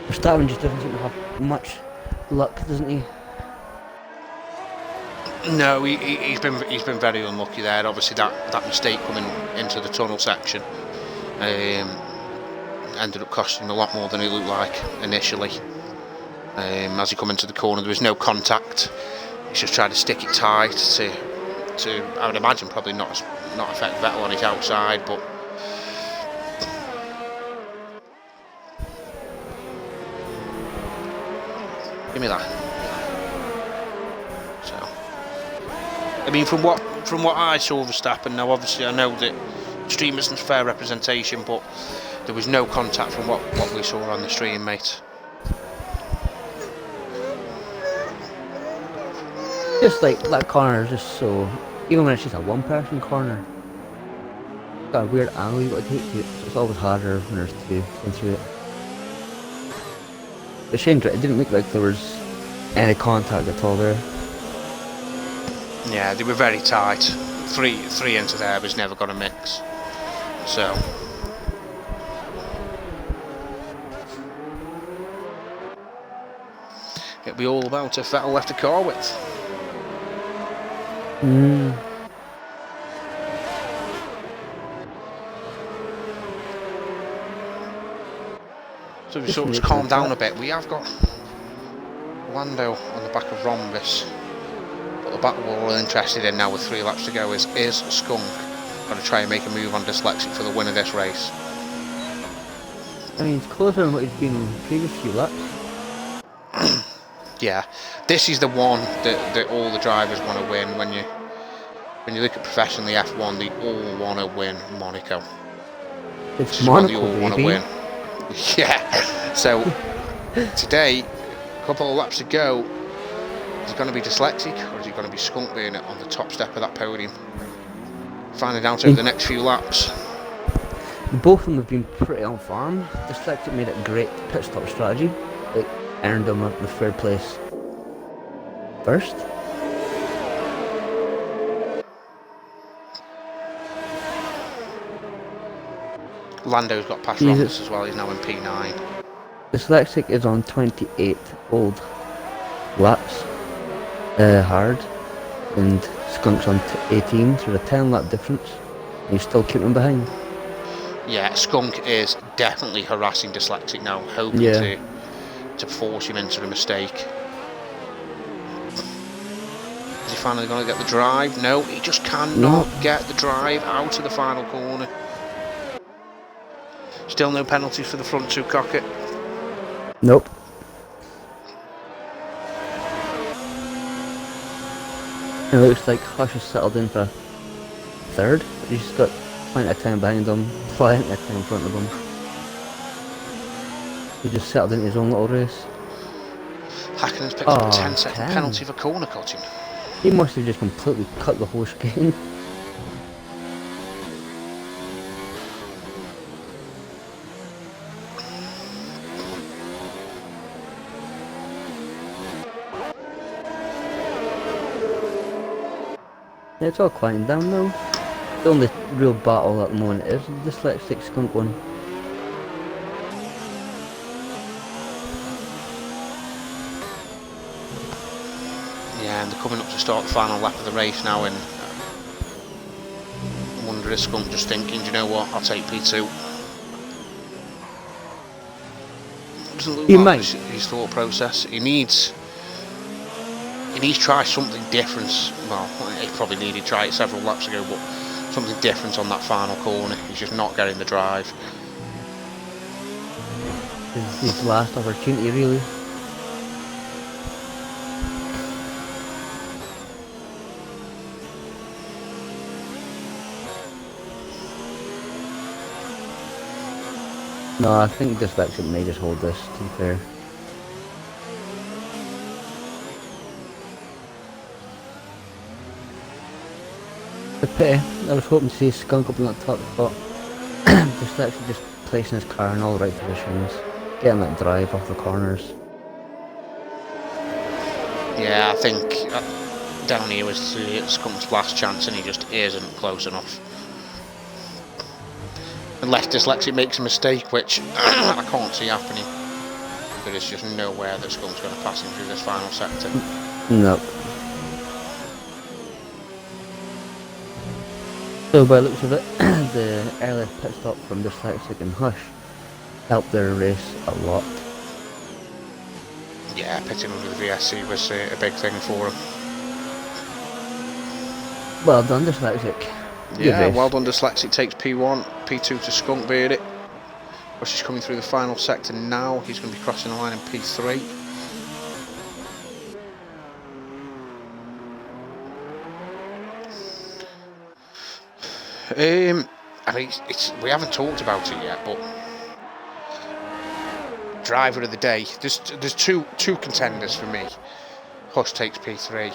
Verstappen just doesn't seem to have much luck, doesn't he? No, he's been very unlucky there. Obviously, that mistake coming into the tunnel section ended up costing him a lot more than it looked like initially. As he come into the corner, there was no contact. He's just tried to stick it tight to I would imagine probably not affect Vettel on his outside, but. Give me that. So, I mean, from what I saw of Verstappen, now obviously I know that stream isn't fair representation, but there was no contact from what we saw on the stream, mate. Just like that corner is just so. Even when it's just a one-person corner, it's got a weird angle you got to take to it. So it's always harder when there's two going through it. The shame it didn't look like there was any contact at all there. Yeah, they were very tight. Three into there was never going to mix. So. It'll be all about if Vettel left a car width. So we sort of calm down a bit. We have got Lando on the back of Rhombus, but the battle we're all interested in now with 3 laps to go is Skunk going to try and make a move on Dyslexic for the win of this race? I mean, it's closer than what he's been in the previous few laps. Yeah, this is the one that all the drivers want to win. When you look at professionally F1, they all want to win Monaco. It's Monaco, they all want to win. Yeah. So today, a couple of laps to go. Is it going to be Dyslexic or is it going to be Skunk being on the top step of that podium? Finding out over the next few laps. Both of them have been pretty on farm. Dyslexic made it a great pit stop strategy. It earned him the third place first. Lando's got past Rhombus as well, he's now in P9. Dyslexic is on 28 old laps, hard, and Skunk's on 18, so there's a 10 lap difference, and he's still keeping him behind. Yeah, Skunk is definitely harassing Dyslexic now, hoping to force him into a mistake. Is he finally going to get the drive? No, he just cannot get the drive out of the final corner. Still no penalties for the front two cocket. Nope. It looks like Hush has settled in for third. He's got plenty of time behind him, plenty of time in front of him. He just settled into his own little race. Hackenen's picked up a 10-second penalty for corner cutting. He must have just completely cut the whole chicane. Yeah, it's all quieting down now. The only real battle at the moment is the Dyslexic Skunk one. Yeah, and they're coming up to start the final lap of the race now, and I wonder if Skunk just thinking, do you know what, I'll take P2. Doesn't look like his thought process. He needs to try something different. Well, he probably needed to try it several laps ago, but something different on that final corner. He's just not getting the drive. This is his last opportunity, really. No, I think Dyslexic may just hold this, to be fair. The pity. I was hoping to see Skunk up in that top spot. Dyslexic just placing his car in all the right positions, getting that drive off the corners. Yeah, I think down here was Skunk's last chance and he just isn't close enough. Unless Dyslexic makes a mistake, which I can't see happening. There is just nowhere that Skunk's going to pass him through this final sector. No. So by the looks of it, the early pit stop from Dyslexic and Hush helped their race a lot. Yeah, pitting under the VSC was a big thing for him. Well done, Dyslexic. Good Yeah, race. well done. Dyslexic takes P1, P2 to Skunk beard it. Rush is coming through the final sector now. He's going to be crossing the line in P3. I mean, we haven't talked about it yet, but driver of the day. There's two contenders for me. Hush takes P3.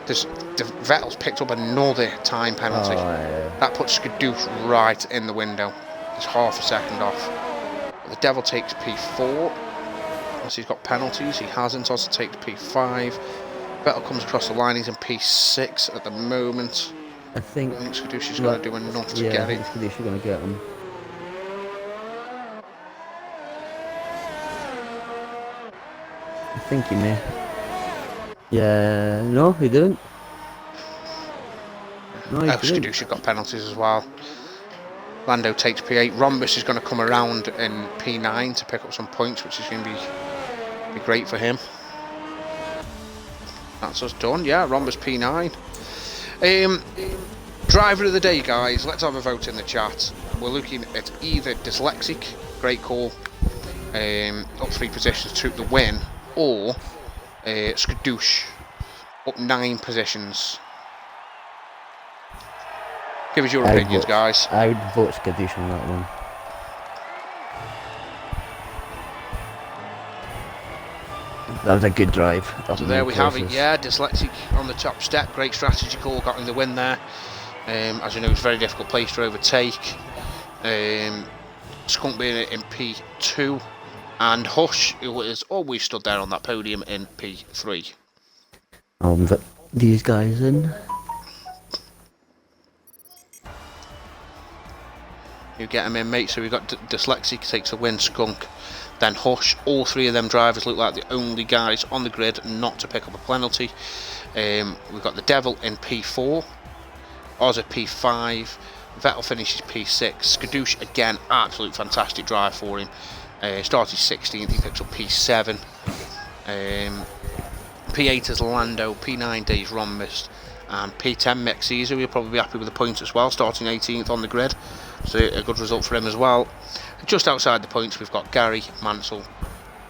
Vettel's picked up another time penalty. Oh, yeah. That puts Skadoosh right in the window. He's half a second off. The Devil takes P4. Unless he's got penalties, he hasn't. Also takes P5. Vettel comes across the line. He's in P6 at the moment. I think Skadoosh is going to do enough to get it. I think Skadoosh is going to get him. I think he may. Yeah, no, he didn't. No, he didn't. Skadoosh got penalties as well. Lando takes P8. Rhombus is going to come around in P9 to pick up some points, which is going to be great for him. That's us done. Yeah, Rhombus P9. Driver of the day, guys. Let's have a vote in the chat. We're looking at either Dyslexic, great call, up 3 positions, took the win, or Skadoosh, up 9 positions. Give us your opinions, guys. I would vote Skadoosh on that one. That was a good drive. So there we have it. Yeah, Dyslexic on the top step. Great strategy call, got him the win there. As you know, it's a very difficult place to overtake. Skunk being in P2, and Hush, who has always stood there on that podium, in P3. But these guys in. You get them in, mate. So we've got Dyslexic takes the win, Skunk, then Hush. All 3 of them drivers look like the only guys on the grid not to pick up a penalty. We've got the Devil in P4, Oz at P5, Vettel finishes P6, Skadoosh again, absolute fantastic drive for him. Started 16th, he picks up P7. P8 is Lando, P9 Days Rhombus, and P10 Mick Caesar. He'll probably be happy with the points as well, starting 18th on the grid. So a good result for him as well. Just outside the points, we've got Gary, Mansell,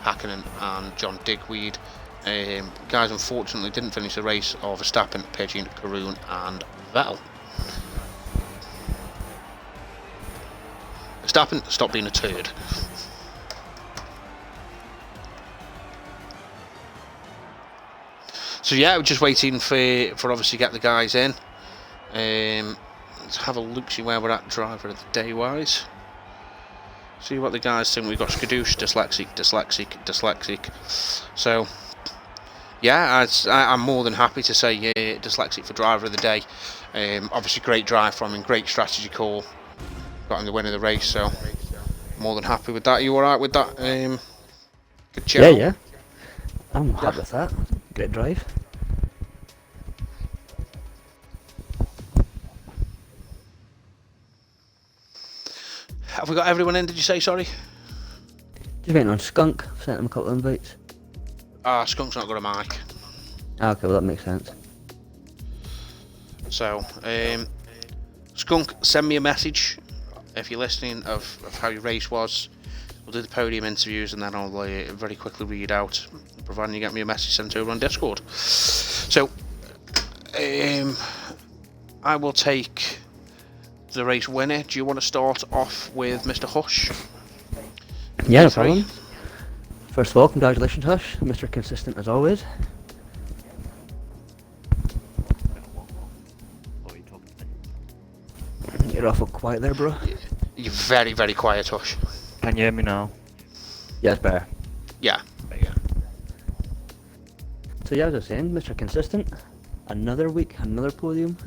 Hakkinen and John Digweed. Guys unfortunately didn't finish the race of Verstappen, Pigeon, Karoon and Vettel. Verstappen, stop being a turd. So yeah, we're just waiting for obviously get the guys in. Let's have a look, see where we're at driver of the day wise. See what the guys think. We've got Skadoosh, Dyslexic. So yeah, I'm more than happy to say Dyslexic for driver of the day. Obviously great drive from him, great strategy call. Got him the win of the race, so more than happy with that. Are you alright with that? Good job. Yeah. I'm happy with that. Great drive. Have we got everyone in, did you say, sorry? Just waiting on Skunk. Sent him a couple of invites. Skunk's not got a mic. Okay, well that makes sense. So, Skunk, send me a message if you're listening of how your race was. We'll do the podium interviews and then I'll very quickly read out, providing you get me a message sent over on Discord. So, I will take the race winner. Do you want to start off with Mr. Hush? Yeah, no problem. First of all, congratulations, Hush. Mr. Consistent as always. You're awful quiet there, bro. You're very, very quiet, Hush. Can you hear me now? Yeah, it's better. Yeah. So yeah, as I was saying, Mr. Consistent. Another week, another podium.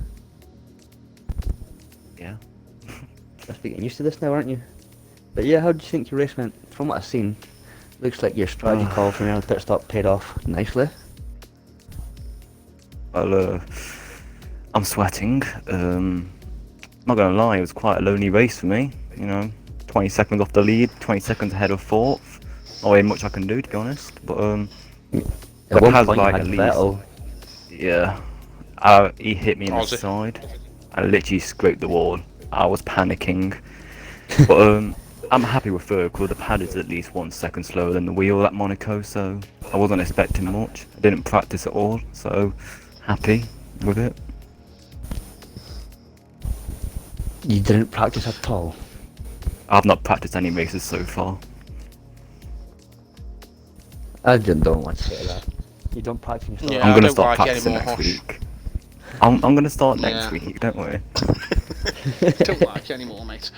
Yeah. Must be getting used to this now, aren't you? But yeah, how do you think your race went? From what I've seen, looks like your strategy call from your pit stop paid off nicely. Well, I'm sweating. Not gonna lie, it was quite a lonely race for me. 20 seconds off the lead, 20 seconds ahead of fourth. Not really much I can do, to be honest. But At one has point, like you at had least, Vettel. yeah. He hit me in the Aussie. side. I literally scraped the wall. I was panicking. But I'm happy with third because the pad is at least 1 second slower than the wheel at Monaco, so I wasn't expecting much. I didn't practice at all, so happy with it. You didn't practice at all. I've not practiced any races so far. I don't want to say that. You don't practice your stuff. Yeah, I'm I gonna don't start like practicing anymore, next Hush. week. I'm gonna start next Yeah. week, don't worry. Don't like you anymore, mate.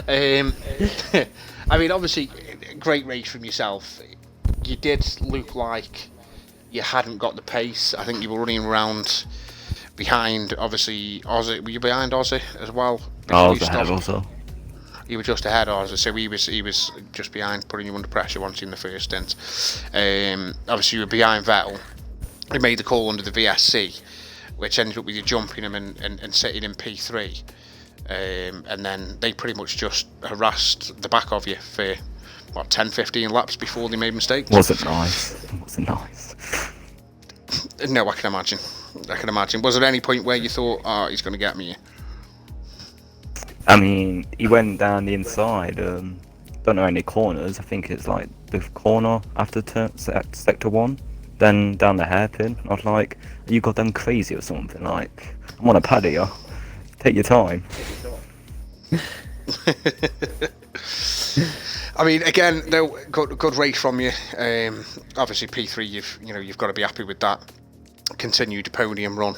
I mean, obviously, great race from yourself. You did look like you hadn't got the pace. I think you were running around behind, obviously, Ozzy. Were you behind Ozzy as well? I before was you ahead stopped? also. You were just ahead of Ozzy, so he was just behind, putting you under pressure once in the first stint. Obviously, you were behind Vettel. He made the call under the VSC, which ended up with you jumping him and sitting in P3. And then they pretty much just harassed the back of you for, 10-15 laps before they made mistakes? Wasn't nice. No, I can imagine. Was there any point where you thought, he's going to get me? I mean, he went down the inside. Don't know any corners. I think it's like the corner after sector 1, then down the hairpin. I was like, are you goddamn crazy or something? Like, I'm on a pad here. Take your time. I mean, again, no, good race from you. Obviously, P3, you've got to be happy with that continued podium run,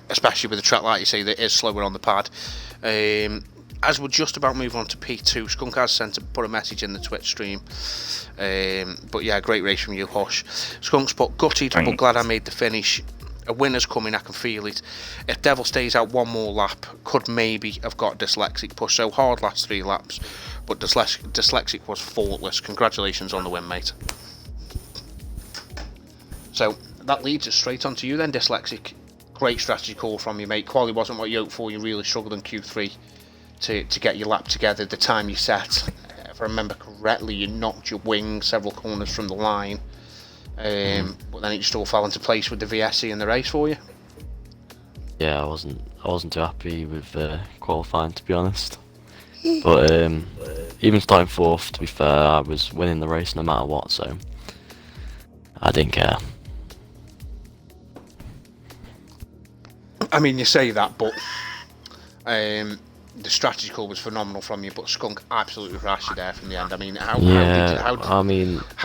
especially with a track like you say that is slower on the pad. As we're just about to move on to P2, Skunk has put a message in the Twitch stream. But yeah, great race from you, Hush. Skunk's put gutted, but glad I made the finish. A winner's coming, I can feel it. If Devil stays out one more lap, could maybe have got dyslexic push so hard last 3 laps, but dyslexic was faultless. Congratulations on the win, mate. So that leads us straight on to you then, dyslexic. Great strategy call from you, mate. Quali wasn't what you hoped for. You really struggled in Q3 to get your lap together. The time you set, if I remember correctly, you knocked your wing several corners from the line. But then it just all fell into place with the VSC in the race for you. Yeah, I wasn't too happy with qualifying, to be honest. But even starting 4th, to be fair, I was winning the race no matter what, so I didn't care. I mean, you say that, but the strategy call was phenomenal from you, but Skunk absolutely rashed you there from the end. I mean, how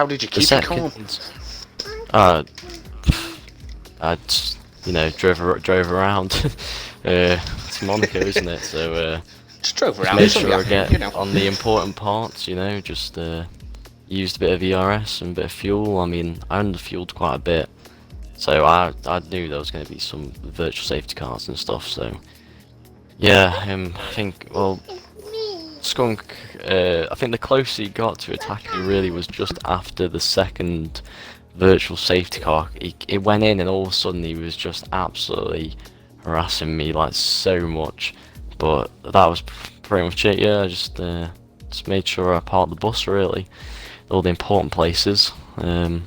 did you keep it calm? I drove around. It's Monaco, isn't it? So Just drove around. made sure I get on the important parts. Just used a bit of ERS and a bit of fuel. I mean, I underfueled quite a bit, so I knew there was going to be some virtual safety cars and stuff. So yeah, I think Skunk. I think the closer he got to attacking really was just after the second virtual safety car. It went in and all of a sudden he was just absolutely harassing me like so much, but that was pretty much it. Yeah, I just made sure I parked the bus really, all the important places. So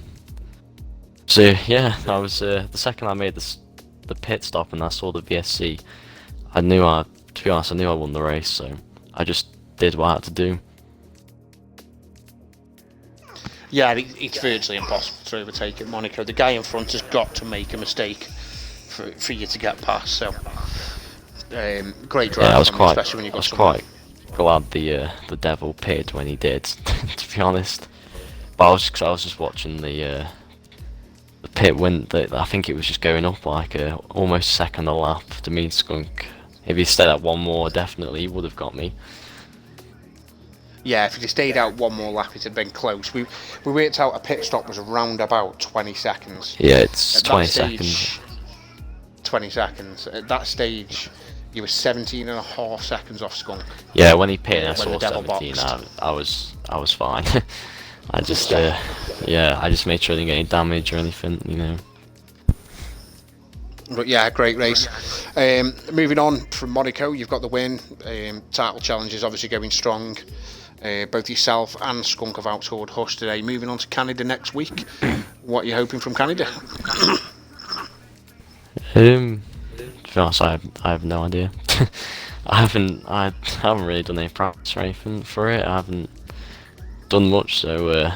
yeah, I was the second I made the pit stop and I saw the VSC, I knew I to be honest, I knew I won the race, so I just did what I had to do. Yeah, it's virtually impossible to overtake at Monaco. The guy in front has got to make a mistake for you to get past. So, great drive. Yeah, especially when you got quite glad the devil pitted when he did, to be honest. But I was just watching the pit when I think it was just going up like almost second a lap to me, Skunk. If he stayed at one more, definitely he would have got me. Yeah, if he'd stayed out one more lap, it'd have been close. We worked out a pit stop was around about 20 seconds. Yeah, it's At 20 that stage, seconds. 20 seconds. At that stage, you were 17 and a half seconds off Skunk. Yeah, when he pitted, I When saw the devil 17. boxed. I was fine. I just I just made sure I didn't get any damage or anything, you know. But yeah, great race. Moving on from Monaco, you've got the win. Title challenge is obviously going strong. Both yourself and Skunk have outscored Hush today. Moving on to Canada next week. What are you hoping from Canada? To be honest, I have no idea. I haven't really done any practice or anything for it. I haven't done much, so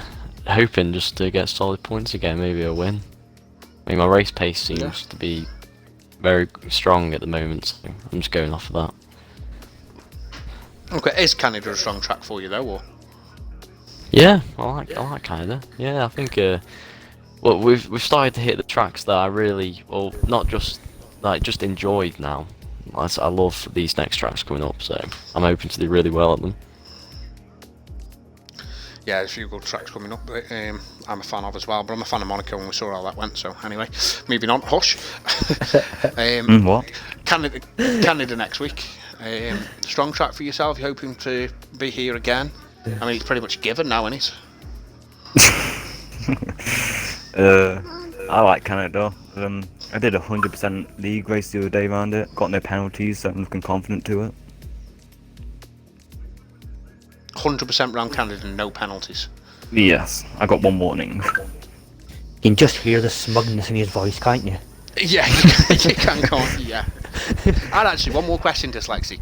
hoping just to get solid points again, maybe a win. I mean, my race pace seems to be very strong at the moment, so I'm just going off of that. Okay, is Canada a strong track for you though, or? Yeah, I like Canada. Yeah, I think well, we've started to hit the tracks that I really, well, not just just enjoyed now. I love these next tracks coming up, so I'm hoping to do really well at them. Yeah, there's a few good tracks coming up that I'm a fan of as well, but I'm a fan of Monaco and we saw how that went, so anyway, moving on, Hush. What? Canada next week. Strong track for yourself, you hoping to be here again? I mean, it's pretty much given now, isn't it? I like Canada. I did 100% league race the other day around it. Got no penalties, so I'm looking confident to it. 100% round Canada, no penalties. Yes, I got one warning. You can just hear the smugness in his voice, can't you? Yeah, you can, can't you? Yeah. And actually, one more question, Dyslexic.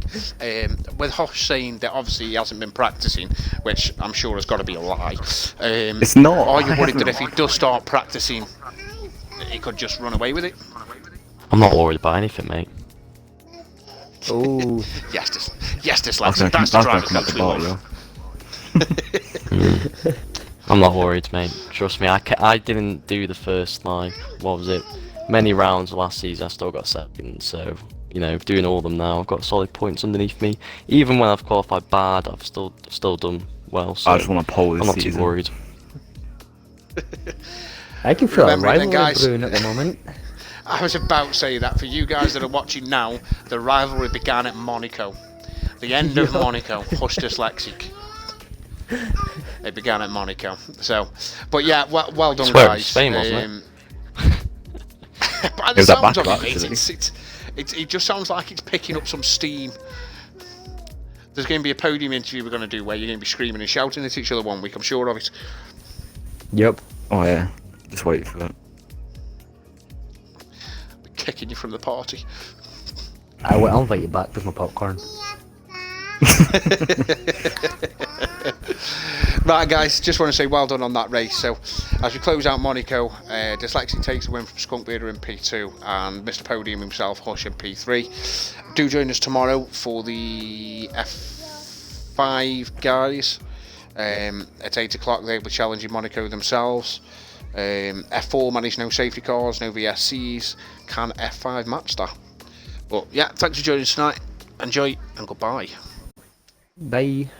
With Hosh saying that obviously he hasn't been practicing, which I'm sure has got to be a lie. It's not. Are you worried that if he does start practicing, he could just run away with it? I'm not worried about anything, mate. Oh, Yes, Dyslexic. That's the driver coach we love. I'm not worried, mate. Trust me, I didn't do the first, like, what was it, many rounds last season. I still got second, so, you know, doing all of them now, I've got solid points underneath me. Even when I've qualified bad, I've still done well, so I just want to pole this I'm not season. too worried. I can feel a Remember then, rivalry guys. brewing at the moment. I was about to say that for you guys that are watching now, the rivalry began at Monaco. The end of Monaco, Hush Dyslexic. It began at Monaco. So, but yeah, well done, It's where guys. it's famous, wasn't By It the was at sounds of back-to-back, it, isn't it just sounds like it's picking up some steam. There's going to be a podium interview we're going to do where you're going to be screaming and shouting at each other one week. I'm sure of it. Yep. Oh yeah, just wait for it. Kicking you from the party. I'll invite you back with my popcorn. Right, guys, just want to say well done on that race. So, as we close out Monaco, Dyslexic takes the win from Skunkbearder in P2 and Mr. Podium himself, Hush, in P3. Do join us tomorrow for the F5 guys. At 8 o'clock, they'll be challenging Monaco themselves. F4 managed no safety cars, no VSCs. Can F5 match that? But yeah, thanks for joining us tonight. Enjoy and goodbye. Bye.